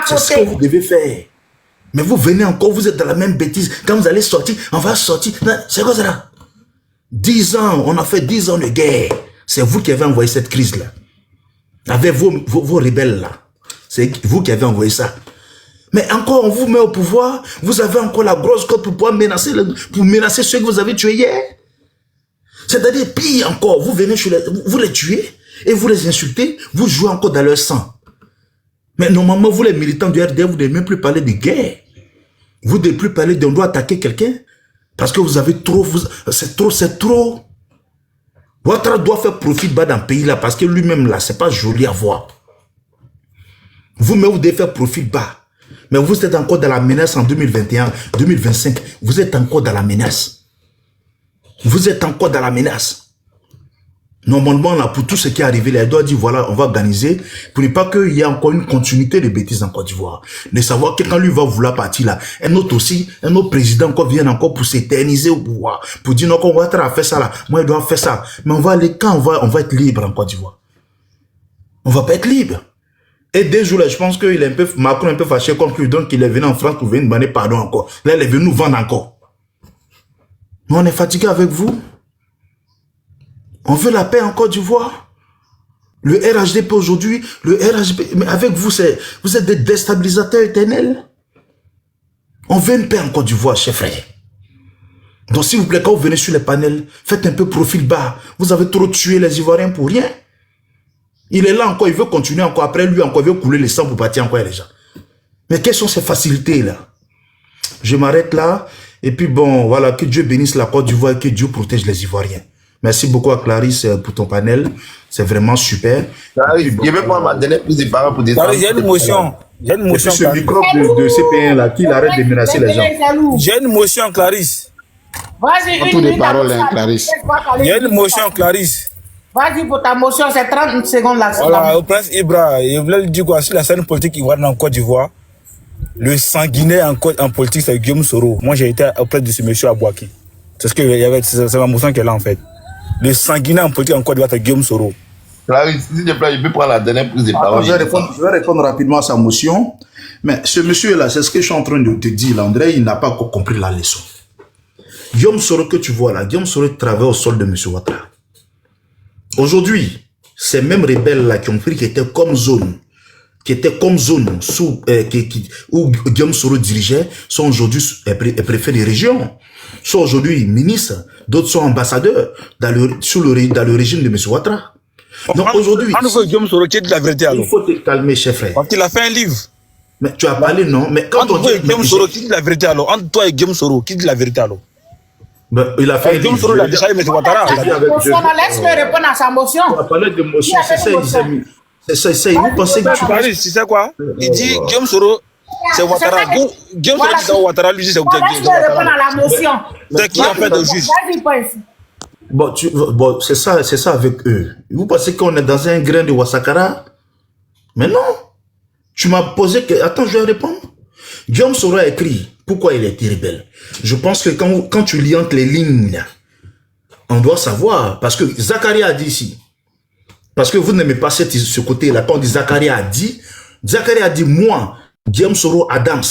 c'est ce que vous devez faire. Mais vous venez encore, vous êtes dans la même bêtise. Quand vous allez sortir, on va sortir. C'est quoi ça là? 10 ans, on a fait 10 ans de guerre. C'est vous qui avez envoyé cette crise-là. Avec vos rebelles là. C'est vous qui avez envoyé ça. Mais encore, on vous met au pouvoir. Vous avez encore la grosse cote pour pouvoir menacer, ceux que vous avez tués hier. C'est-à-dire, pire encore, vous venez chez vous les tuez et vous les insultez, vous jouez encore dans leur sang. Mais normalement, vous les militants du RDR, vous ne devez même plus parler de guerre. Vous ne devez plus parler d'on doit attaquer quelqu'un. Parce que vous avez trop, c'est trop. Ouattara doit faire profit bas dans le pays là, parce que lui-même là, c'est pas joli à voir. Vous-même, vous devez faire profil bas. Mais vous êtes encore dans la menace en 2021, 2025. Vous êtes encore dans la menace. Vous êtes encore dans la menace. Normalement, là, pour tout ce qui est arrivé, là, il doit dire, voilà, on va organiser pour ne pas qu'il y ait encore une continuité de bêtises en Côte d'Ivoire. De savoir que quand lui va vouloir partir là, un autre président encore vient encore pour s'éterniser au pouvoir. Pour dire, non, qu'on va faire ça là. Moi, il doit faire ça. Mais on va aller, quand on va être libre en Côte d'Ivoire. On va pas être libre. Et dès jours là, je pense qu'il est un peu, Macron est un peu fâché contre lui, donc il est venu en France pour venir demander pardon encore. Là, il est venu nous vendre encore. Mais on est fatigué avec vous. On veut la paix en Côte d'Ivoire. Le RHDP aujourd'hui, mais avec vous, vous êtes des déstabilisateurs éternels. On veut une paix en Côte d'Ivoire, chers frères. Donc, s'il vous plaît, quand vous venez sur les panels, faites un peu profil bas. Vous avez trop tué les Ivoiriens pour rien. Il est là encore, il veut continuer encore. Après lui, encore, il veut couler le sang pour partir encore les gens. Mais quelles sont ces facilités-là? Je m'arrête là. Et puis bon, voilà, que Dieu bénisse la Côte d'Ivoire et que Dieu protège les Ivoiriens. Merci beaucoup à Clarisse pour ton panel. C'est vraiment super. Clarisse, je vais prendre ma dernière prise de parole pour dire. J'ai une motion. J'ai une motion. Ce microbe de CP1 là, qu'il arrête de menacer les gens. J'ai une motion, Clarisse. Vas-y, Tour de parole, hein, Clarisse. J'ai une motion, Clarisse. Vas-y pour ta motion, c'est 30 secondes là. Voilà, au prince Ibra, il voulait lui dire quoi sur la scène politique ivoirienne en Côte d'Ivoire. Le sanguinaire en politique, c'est Guillaume Soro. Moi, j'ai été auprès de ce monsieur à Boaki. C'est ce que il y avait, c'est ma motion qui est là en fait. Le sanguinaire en politique en Côte d'Ivoire, c'est Guillaume Soro. Clarisse, s'il te plaît, je peux prendre la dernière prise de parole. Je vais répondre rapidement à sa motion. Mais ce monsieur-là, c'est ce que je suis en train de te dire. Là, André, il n'a pas encore compris la leçon. Guillaume Soro que tu vois là, Guillaume Soro travaille au sol de M. Ouattara. Aujourd'hui, ces mêmes rebelles-là qui ont pris, qui étaient comme zone où Guillaume Soro dirigeait, sont aujourd'hui préfets des régions, sont aujourd'hui ministres, d'autres sont ambassadeurs dans le régime de M. Ouattara. Donc aujourd'hui, Guillaume Soro, qui dit la vérité alors. Il faut te calmer, chef frère. Parce qu'il a fait un livre. Mais tu as parlé, non? Mais quand on dit Guillaume Soro, qui dit la vérité alors? Entre toi et Guillaume Soro, qui dit la vérité alors? Ben, il a fait Guillaume Soro, il a déjà aimé M. Ouattara. Laisse-le répondre à sa motion. Tu as parlé de motion, c'est ça, il s'est mis. C'est ça, vous pensez que tu parles, tu sais quoi? Il dit Guillaume Soro, c'est Ouattara. Guillaume Soro dit c'est Ouattara, lui dit c'est Ouattara. Laisse-le répondre à la motion. C'est qui en fait le juge? Bon, c'est ça avec eux. Vous pensez qu'on est dans un grain de Ouassakara? Mais non. Tu m'as posé que... Attends, je vais répondre. Guillaume Soro a écrit pourquoi il est rebelle. Je pense que quand tu lis entre les lignes, on doit savoir. Parce que Zakaria a dit ici. Parce que vous n'aimez pas ce côté-là. Quand on dit Zakaria a dit, moi, Guillaume Soro, Adams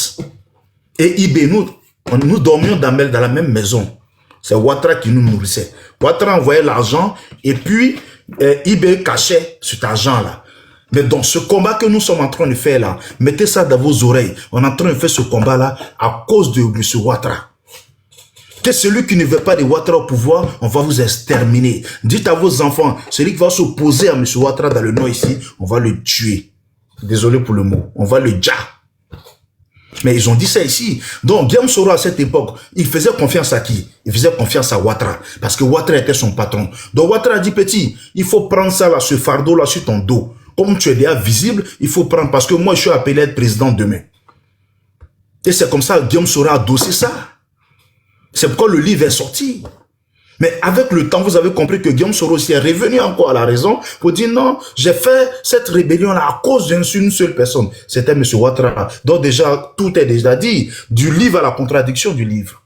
et Ibé, nous dormions dans la même maison. C'est Ouattara qui nous nourrissait. Ouattara envoyait l'argent et puis Ibé cachait cet argent-là. Mais dans ce combat que nous sommes en train de faire là, mettez ça dans vos oreilles. On est en train de faire ce combat-là à cause de M. Ouattara. que celui qui ne veut pas de Ouattara au pouvoir, on va vous exterminer. Dites à vos enfants, celui qui va s'opposer à M. Ouattara dans le nord ici, on va le tuer. Désolé pour le mot, on va le dja. Mais ils ont dit ça ici. Donc, Guillaume Soro, à cette époque, il faisait confiance à qui? Il faisait confiance à Ouattara. Parce que Ouattara était son patron. Donc, Ouattara a dit, petit, il faut prendre ça, là, ce fardeau-là, sur ton dos. Comme tu es déjà visible, il faut prendre. Parce que moi, je suis appelé à être président demain. Et c'est comme ça que Guillaume Soro a adossé ça. C'est pourquoi le livre est sorti. Mais avec le temps, vous avez compris que Guillaume Soro aussi est revenu encore à la raison pour dire non, j'ai fait cette rébellion-là à cause d'une seule personne. C'était M. Ouattara. Donc déjà, tout est déjà dit. Du livre à la contradiction du livre.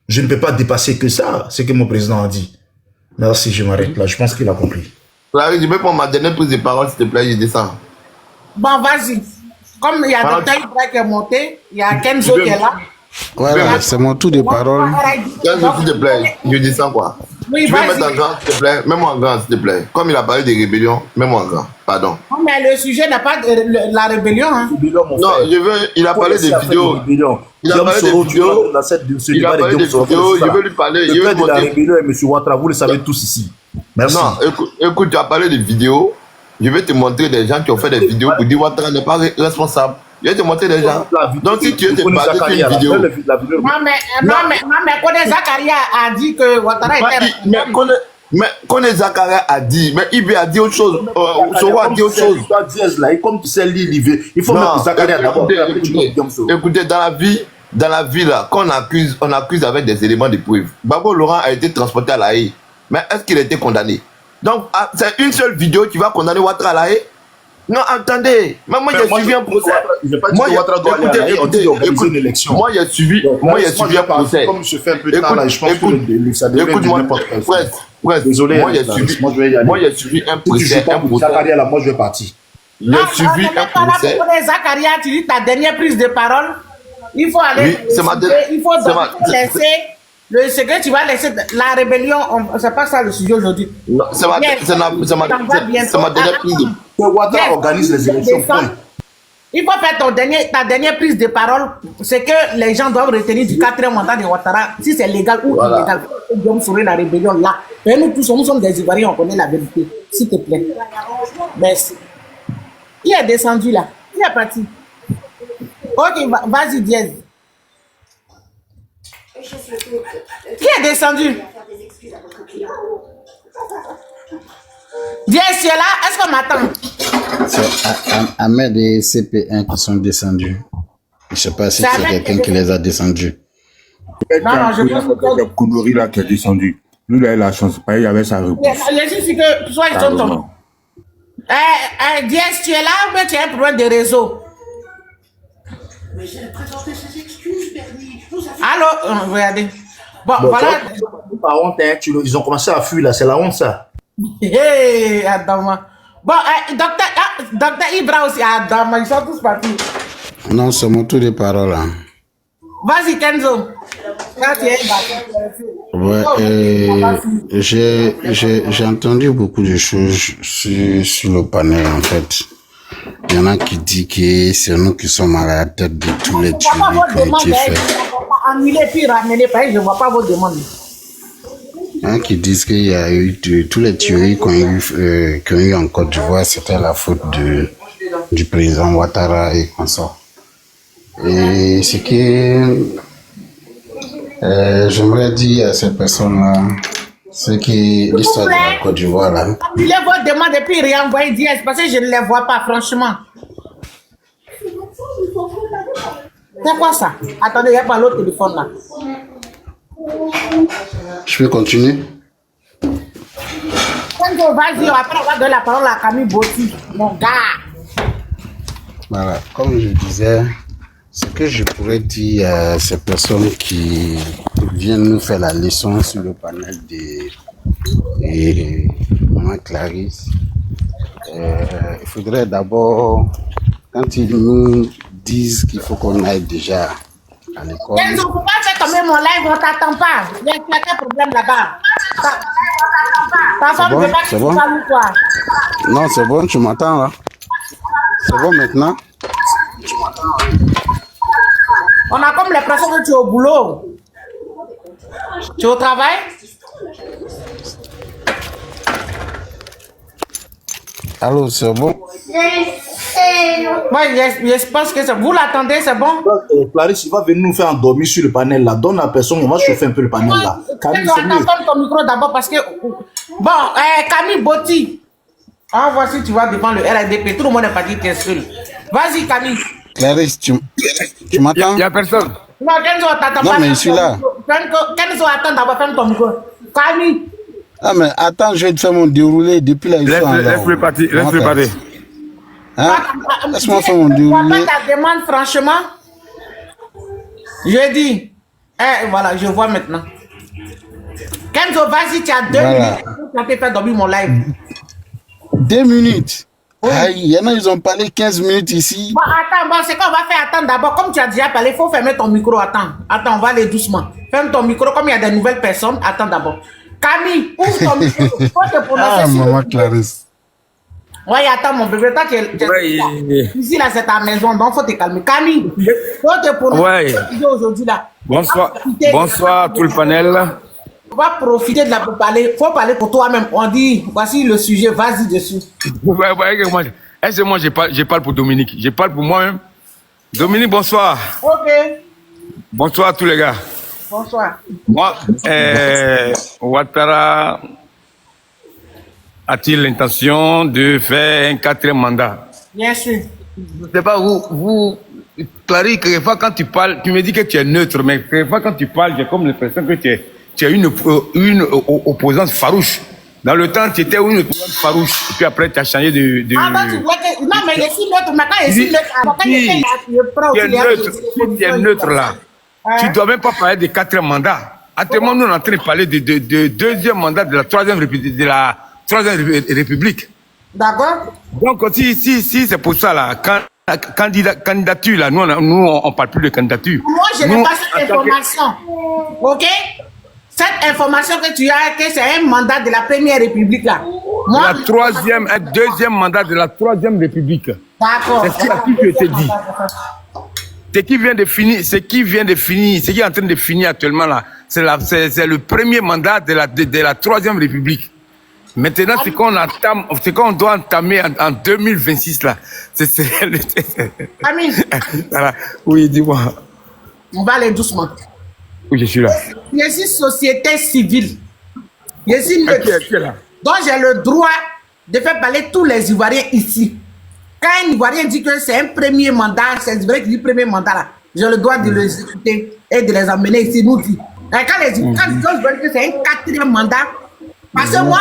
Je ne peux pas dépasser que ça, ce que mon président a dit. Merci, je m'arrête là. Je pense qu'il a compris. Clarisse, je vais prendre ma dernière prise de parole, s'il te plaît, je descends. Bon, vas-y. Comme il y a Dr. Ibra qui est monté, il y a Kenzo qui est là. Voilà, c'est mon tour de parole. S'il te plaît, je descends quoi. Oui, Tu peux mettre en grand, s'il te plaît. Mets-moi en grand, s'il te plaît. Comme il a parlé des rébellions, mets-moi en grand. Pardon. Non, mais le sujet n'est pas de la rébellion. Hein. Non, il a parlé des vidéos. Il a parlé des vidéos. Il a parlé des vidéos. Je veux lui parler. Le père de la rébellion est M. Ouattara. Vous le savez tous ici. Merci. Non, écoute, tu as parlé des vidéos. Je vais te montrer des gens qui ont fait des vidéos pour dire Ouattara n'est pas responsable. Je vais te montrer des gens. Donc si tu veux te baser sur une vidéo. Non, mais Kone Zakaria a dit que Ouattara était... Mais Kone Zakaria a dit, mais Ibe a dit autre chose. Soro a dit autre chose. Comme tu sais lire, il faut mettre Zakaria d'abord. Écoutez, dans la vie là, quand on accuse avec des éléments de preuve. Babo Laurent a été transporté à La Haye. Mais est-ce qu'il a été condamné? Donc, c'est une seule vidéo qui va condamner Ouattara à La Haye? Non, attendez. Moi, j'ai suivi un procès. Moi, j'ai suivi un procès. Comme je fais un peu de temps là, je pense que ça devrait être n'importe quel fait. Désolé, moi, j'ai suivi un procès. Moi, je vais partir. J'ai suivi un procès. Zakaria, tu dis ta dernière prise de parole. Il faut aller. Il faut laisser. Ce que tu vas laisser, la rébellion, c'est pas ça le sujet aujourd'hui. C'est ma dernière prise de Ouattara organise les élections. Il faut faire ta dernière prise de parole. C'est que les gens doivent retenir du 4e mandat de Ouattara, si c'est légal ou illégal. Ils doivent sauver la rébellion là. Et nous tous, nous sommes des Ivoiriens, on connaît la vérité. S'il te plaît. Merci. Il est descendu là. Il est parti. Ok, vas-y, Diaz. Qui est descendu? Diaz, tu es là? Est-ce qu'on m'attend? C'est Ahmed et CP1 qui sont descendus. Je ne sais pas si c'est quelqu'un qui les a descendus. Non, je pense que c'est Kounouri là qui est descendu. Lui, là, il a la chance. Pas, il avait sa réponse. Je suis que soit ils sont tombés. Diaz, tu es là ou tu as un problème de réseau? Mais j'ai présenté ses excuses, Bernie. Allô? Regardez. Bon, voilà. Pas honte, hein, ils ont commencé à fuir là, c'est la honte ça. Hey, Adama. Bon, docteur Ibra aussi, Adama, ils sont tous partis. Non, c'est mon tour de parole. Hein. Vas-y, Kenzo. J'ai entendu beaucoup de choses sur le panel en fait. Il y en a qui disent que c'est nous qui sommes à la tête de tous les tueries qui ont été faits. Annuler puis ramener, je ne vois pas vos demandes. Il y en a qui disent qu'il y a eu tous les tueries qu'on a eu en Côte d'Ivoire, c'était la faute du président Ouattara et consorts. Et ce que j'aimerais dire à ces personnes-là, c'est que l'histoire de la Côte d'Ivoire là. Annulez vos demandes et puis réenvoyez Diaz parce que je ne les vois pas, franchement. C'est quoi ça? Attendez, il n'y a pas l'autre téléphone là. Je peux continuer? Vas-y, après on va donner la parole à Camille Botti, mon gars. Voilà, comme je disais, ce que je pourrais dire à ces personnes qui viennent nous faire la leçon sur le panel de Maman Clarisse, il faudrait d'abord, quand ils nous disent qu'il faut qu'on aille déjà à l'école. Ils ne faut pas faire tomber mon live, on ne t'attend pas. Il y a quel problème là-bas? Ta femme ne veut pas que tu parles ou quoi? Non, c'est bon, tu m'entends là? C'est bon maintenant? On a comme l'impression que tu es au boulot. Tu es au travail? Allô, c'est bon? Moi, je pense que c'est... Vous l'attendez, c'est bon? Clarisse, il va venir nous faire endormir sur le panel là. Donne la personne, on va chauffer un peu le panel là. Camille, c'est mieux. Attends ton micro d'abord parce que... Bon, Camille Botti. Ah, voici, tu vas devant le RADP. Tout le monde est parti, tu es seul. Vas-y, Camille. Clarisse, tu m'entends? Il n'y a personne. Non, Kenzo, t'attends Non, pas. mais je suis là. Kenzo, attends d'abord, ferme ton micro. Camille. Ah, mais attends, je vais te faire mon déroulé depuis là. Laisse-le partir. Laisse-le partir. Hein? Laisse-moi faire mon Tu vois déroulé. pas ta demande, franchement? Je dis. Voilà, je vois maintenant. Kenzo, vas-y, tu as 2 minutes pour te faire dormir mon live. 2 minutes. Aïe, il y en a, ils ont parlé 15 minutes ici. Bon, attends, bon, c'est qu'on va faire. Attends d'abord. Comme tu as déjà parlé, il faut fermer ton micro. Attends, on va aller doucement. Ferme ton micro. Comme il y a des nouvelles personnes, attends d'abord. Camille, ouvre ton micro. Faut te prononcer. Ah, maman Clarisse. Oui, attends, mon bébé. Toi, tu es ici, là, c'est ta maison. Donc, faut te calmer. Camille, faut te prononcer aujourd'hui, là. Bonsoir tout le panel. On va profiter de la pour parler. Faut parler pour toi-même. On dit, voici le sujet, vas-y dessus. Est-ce que moi, je parle pour Dominique? Je parle pour moi-même. Dominique, bonsoir. Ok. Bonsoir à tous les gars. Bonsoir. Moi, Ouattara a-t-il l'intention de faire un 4e mandat? Bien sûr. Je ne sais pas, vous Clarisse, quelquefois quand tu parles, tu me dis que tu es neutre, mais quelquefois quand tu parles, j'ai comme l'impression que tu as une opposance farouche. Dans le temps, tu étais une opposante farouche, et puis après, tu as changé de... Ah, bah, tu vois que... Non, mais je suis neutre, mais quand je suis neutre, quand j'étais là, tu es neutre là. Tu ne dois même pas parler de 4e mandat. Actuellement, nous, on est en train de parler de 2e mandat de la 3e République. D'accord. Donc, si c'est pour ça, là, candidature, là, nous, on ne parle plus de candidature. Moi, je n'ai pas cette information. OK? Cette information que tu as, que c'est un mandat de la 1re République, là. Moi, un 2e mandat de la 3e République. D'accord. C'est ce qui a pu te dire. Ce qui vient de finir, ce qui est en train de finir actuellement là, c'est le 1er mandat de la 3e République. Maintenant, ce qu'on doit entamer en 2026 là, Amine. Oui, dis-moi. On va aller doucement. Oui, je suis là. Je suis société civile. Je suis là. Donc j'ai le droit de faire parler tous les Ivoiriens ici. Quand un Ivoirien dit que c'est un 1er mandat, c'est vrai qu'il dit 1er mandat là, j'ai le droit de les écouter et de les emmener ici, nous dit. Et quand les Ivoiriens veulent que c'est un 4e mandat, parce que moi,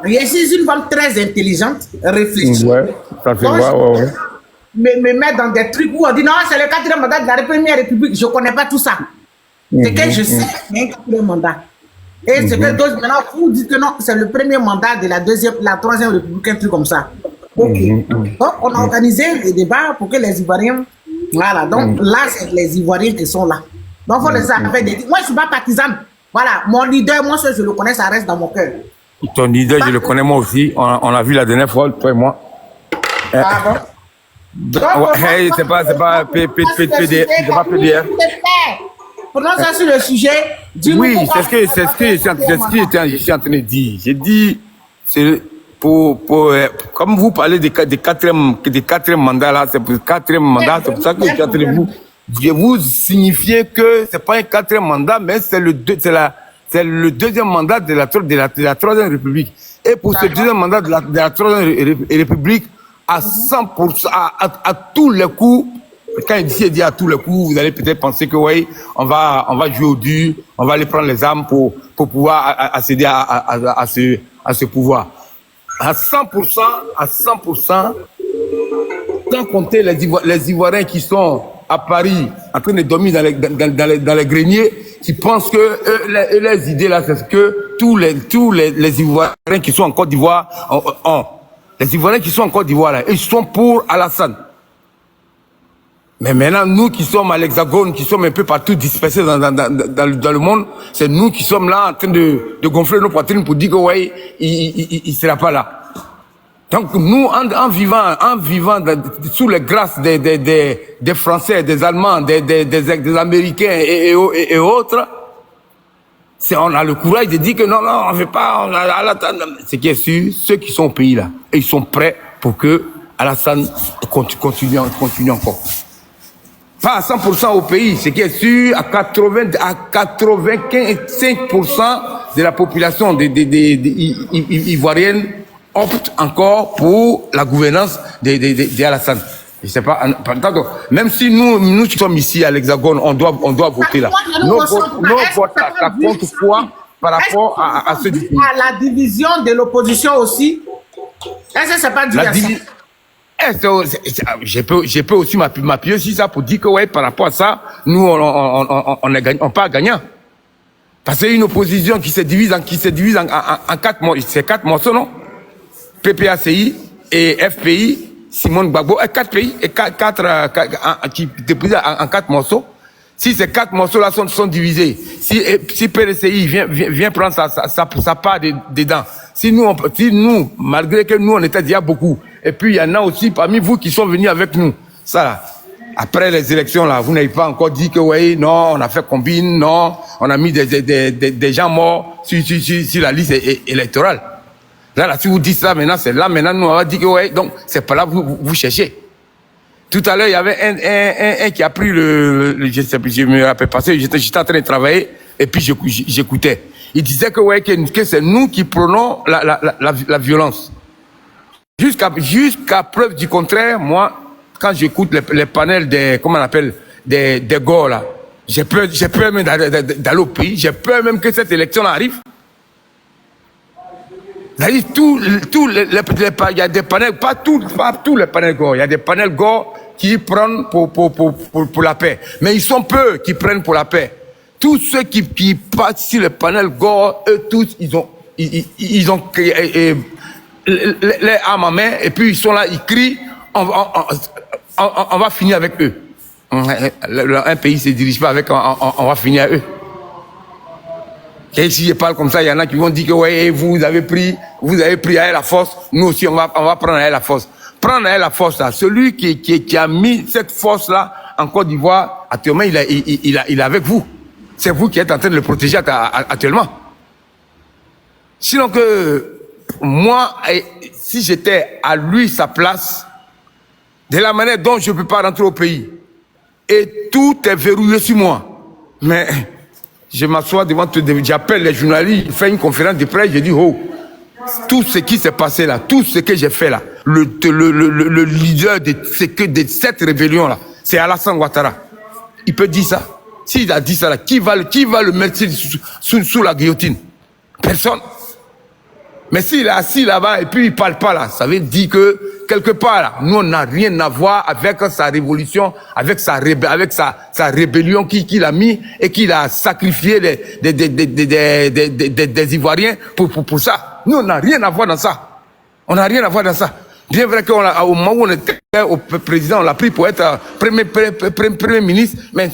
je suis une femme très intelligente, réfléchie. Ouais, ça fait ouais. Me mettre dans des trucs où on dit non, c'est le 4e mandat de la 1re République. Je ne connais pas tout ça. C'est que je sais que c'est un 4e mandat. Et c'est que d'autres maintenant, vous dites que non, c'est le 1er mandat de la 3e République, un truc comme ça. Ok. Donc, on a organisé les débats pour que les Ivoiriens. Voilà. Donc, là, c'est les Ivoiriens qui sont là. Donc, il faut laisser avec des. Moi, je ne suis pas partisane. Voilà. Mon leader, moi, je le connais, ça reste dans mon cœur. Ton leader, je le connais moi aussi. On l'a vu la dernière fois, toi et moi. Ah bon? C'est pas PDR. C'est pas PDR. Prenons ça sur le sujet. Oui, c'est ce que je suis en train de dire. J'ai dit, c'est comme vous parlez des 4e mandats là, c'est pour le 4e mandat, c'est pour ça que je suis en train de vous signifier que c'est pas un 4e mandat, mais c'est le 2e mandat de la 3e République. Et pour ce 2e mandat de la 3e République, à 100%, à tous les coups, quand il dit à tous les coups, vous allez peut-être penser que oui, on va jouer au dur, on va aller prendre les armes pour pouvoir accéder à ce pouvoir. À 100%, sans compter les Ivoiriens qui sont à Paris, en train de dormir dans les greniers, qui pensent que les idées là, c'est que tous les Ivoiriens qui sont en Côte d'Ivoire les Ivoiriens qui sont en Côte d'Ivoire là, ils sont pour Alassane. Mais maintenant, nous qui sommes à l'Hexagone, qui sommes un peu partout dispersés dans le monde, c'est nous qui sommes là en train de gonfler nos poitrines pour dire que ouais, il sera pas là. Donc nous, en vivant sous les grâces des Français, des Allemands, des Américains et autres, On a le courage de dire que non, on ne veut pas, on a Alassane. Ce qui est sûr, ceux qui sont au pays là, ils sont prêts pour que Alassane continue encore. Pas à 100% au pays, ce qui est sûr, à 85% de la population ivoirienne opte encore pour la gouvernance d'Alassane. Je sais pas, même si nous qui sommes ici à l'Hexagone, on doit voter là. Nos votes là, ça compte quoi par rapport à ceux du pays? À la division de l'opposition aussi. Est-ce que c'est pas dû à ça? Je peux aussi m'appuyer sur ça pour dire que ouais, par rapport à ça, nous on pas gagnant. Parce qu'il y a une opposition qui se divise en 4 morceaux, c'est 4 morceaux, non? PPACI et FPI, Simone Gbagbo, 4 pays et 4 qui déposent en 4 morceaux. Si ces 4 morceaux-là sont divisés, si PDCI vient prendre sa part dedans, si nous, malgré que nous on était déjà beaucoup, et puis il y en a aussi parmi vous qui sont venus avec nous, ça là, après les élections là, vous n'avez pas encore dit que oui, non, on a fait combine, non, on a mis des gens morts sur la liste électorale. Là, si vous dites ça maintenant, c'est là maintenant nous on va dire que ouais, donc c'est pas là que vous cherchez. Tout à l'heure, il y avait un qui a pris je sais plus, je me rappelle pas, j'étais en train de travailler et puis j'écoutais. Il disait que ouais, que c'est nous qui prenons la violence. Jusqu'à preuve du contraire, moi, quand j'écoute les panels comment on appelle, des gars là, j'ai peur même d'aller au pays, j'ai peur même que cette élection arrive. Il y a des panels, pas tous les panels gars, il y a des panels gars qui prennent pour la paix. Mais ils sont peu qui prennent pour la paix. Tous ceux qui passent sur le panel gars, eux tous, ils ont les armes en main et puis ils sont là, ils crient, on va finir avec eux. Un pays ne se dirige pas avec on va finir avec eux. Et si je parle comme ça, il y en a qui vont dire que ouais, vous avez pris à la force, nous aussi on va prendre à la force. Prendre à la force là, celui qui a mis cette force là en Côte d'Ivoire, actuellement il est avec vous. C'est vous qui êtes en train de le protéger actuellement. Sinon que moi, si j'étais à lui sa place, de la manière dont je ne peux pas rentrer au pays, et tout est verrouillé sur moi, mais je m'assois devant tout, j'appelle les journalistes, je fais une conférence de presse, je dis oh, tout ce qui s'est passé là, tout ce que j'ai fait là, le leader de cette rébellion là, c'est Alassane Ouattara. Il peut dire ça. S'il a dit ça là, qui va le mettre sous la guillotine? Personne. Mais s'il est assis là-bas et puis il parle pas là, ça veut dire que quelque part là, nous on n'a rien à voir avec sa révolution, avec sa rébellion qu'il a mis et qu'il a sacrifié des Ivoiriens pour ça. Nous on n'a rien à voir dans ça. On n'a rien à voir dans ça. Bien vrai qu'au moment où on était au président, on l'a pris pour être premier ministre, mais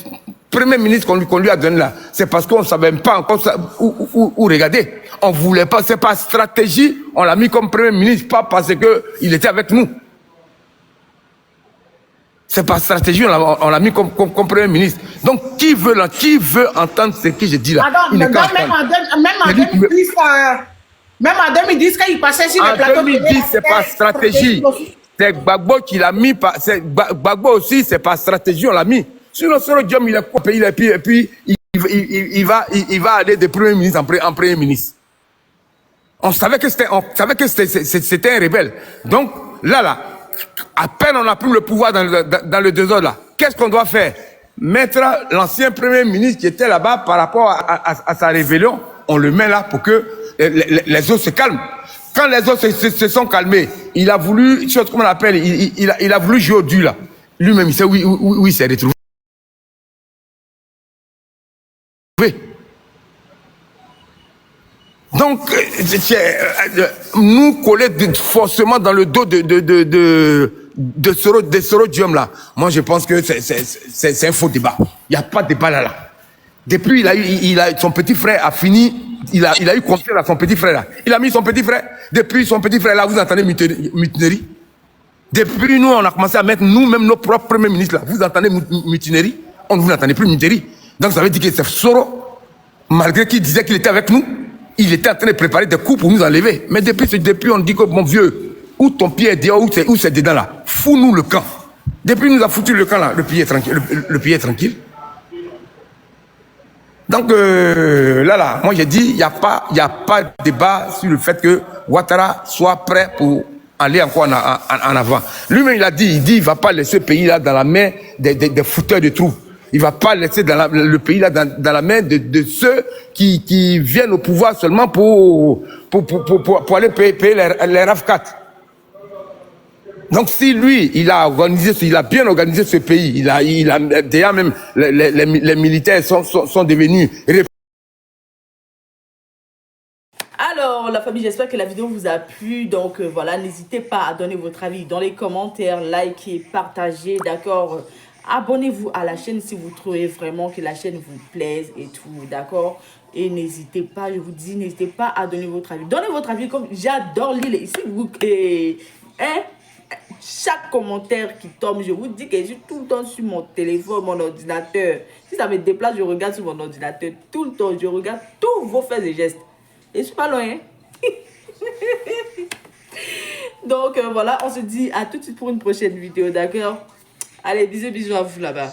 premier ministre qu'on lui a donné là, c'est parce qu'on ne savait même pas encore où regarder. On ne voulait pas, c'est pas stratégie, on l'a mis comme premier ministre, pas parce qu'il était avec nous. C'est pas stratégie, on l'a mis comme premier ministre. Donc qui veut entendre ce que je dis là? Même en 2010, quand il passait sur les plateaux... En 2010, c'est pas stratégie. C'est Gbagbo qui l'a mis, Gbagbo aussi, c'est pas stratégie, on l'a mis. Sinon, Soro Diom, il est au pays, et puis il va aller de premier ministre en premier ministre. On savait que c'était un rebelle. Donc, là, à peine on a pris le pouvoir dans le désordre là. Qu'est-ce qu'on doit faire? Mettre l'ancien premier ministre qui était là-bas par rapport à sa rébellion, on le met là pour que les autres se calment. Quand les autres se sont calmés, il a voulu, comment on appelle, il a voulu jouer au dur là. Lui-même, il sait où il s'est retrouvé. Donc, nous coller forcément dans le dos de Soro Diom là, moi je pense que c'est un faux débat. Il n'y a pas de débat là. Depuis, son petit frère a fini, il a eu confiance à son petit frère là. Il a mis son petit frère. Depuis son petit frère là, vous entendez mutinerie. Depuis nous, on a commencé à mettre nous-mêmes nos propres premiers ministres là. Vous entendez mutinerie, on ne vous entendez plus mutinerie. Donc ça veut dire que c'est Soro. malgré qu'il disait qu'il était avec nous, il était en train de préparer des coups pour nous enlever. Mais depuis on dit que mon vieux, où ton pied est dehors, où c'est dedans là, fous-nous le camp. Depuis il nous a foutu le camp là, le pays est tranquille. Le pays est tranquille. Donc là, moi j'ai dit, il n'y a pas de débat sur le fait que Ouattara soit prêt pour aller encore en avant. Lui-même il a dit, il ne va pas laisser ce pays là dans la main des fouteurs de trous. Il ne va pas laisser le pays là dans la main de ceux qui viennent au pouvoir seulement pour aller payer les RAF4. Donc si lui, il a bien organisé ce pays, il a déjà même les militaires sont devenus. Alors, la famille, j'espère que la vidéo vous a plu. Donc, voilà, n'hésitez pas à donner votre avis dans les commentaires, likez, partagez, d'accord. Abonnez-vous à la chaîne si vous trouvez vraiment que la chaîne vous plaise et tout, d'accord. Et n'hésitez pas, je vous dis, n'hésitez pas à donner votre avis. Donnez votre avis, comme j'adore lire ici. Chaque commentaire qui tombe, je vous dis que je suis tout le temps sur mon téléphone, mon ordinateur. Si ça me déplace, je regarde sur mon ordinateur tout le temps. Je regarde tous vos faits et gestes. Et je suis pas loin. Donc voilà, on se dit à tout de suite pour une prochaine vidéo, d'accord? Allez, bisous à vous là-bas.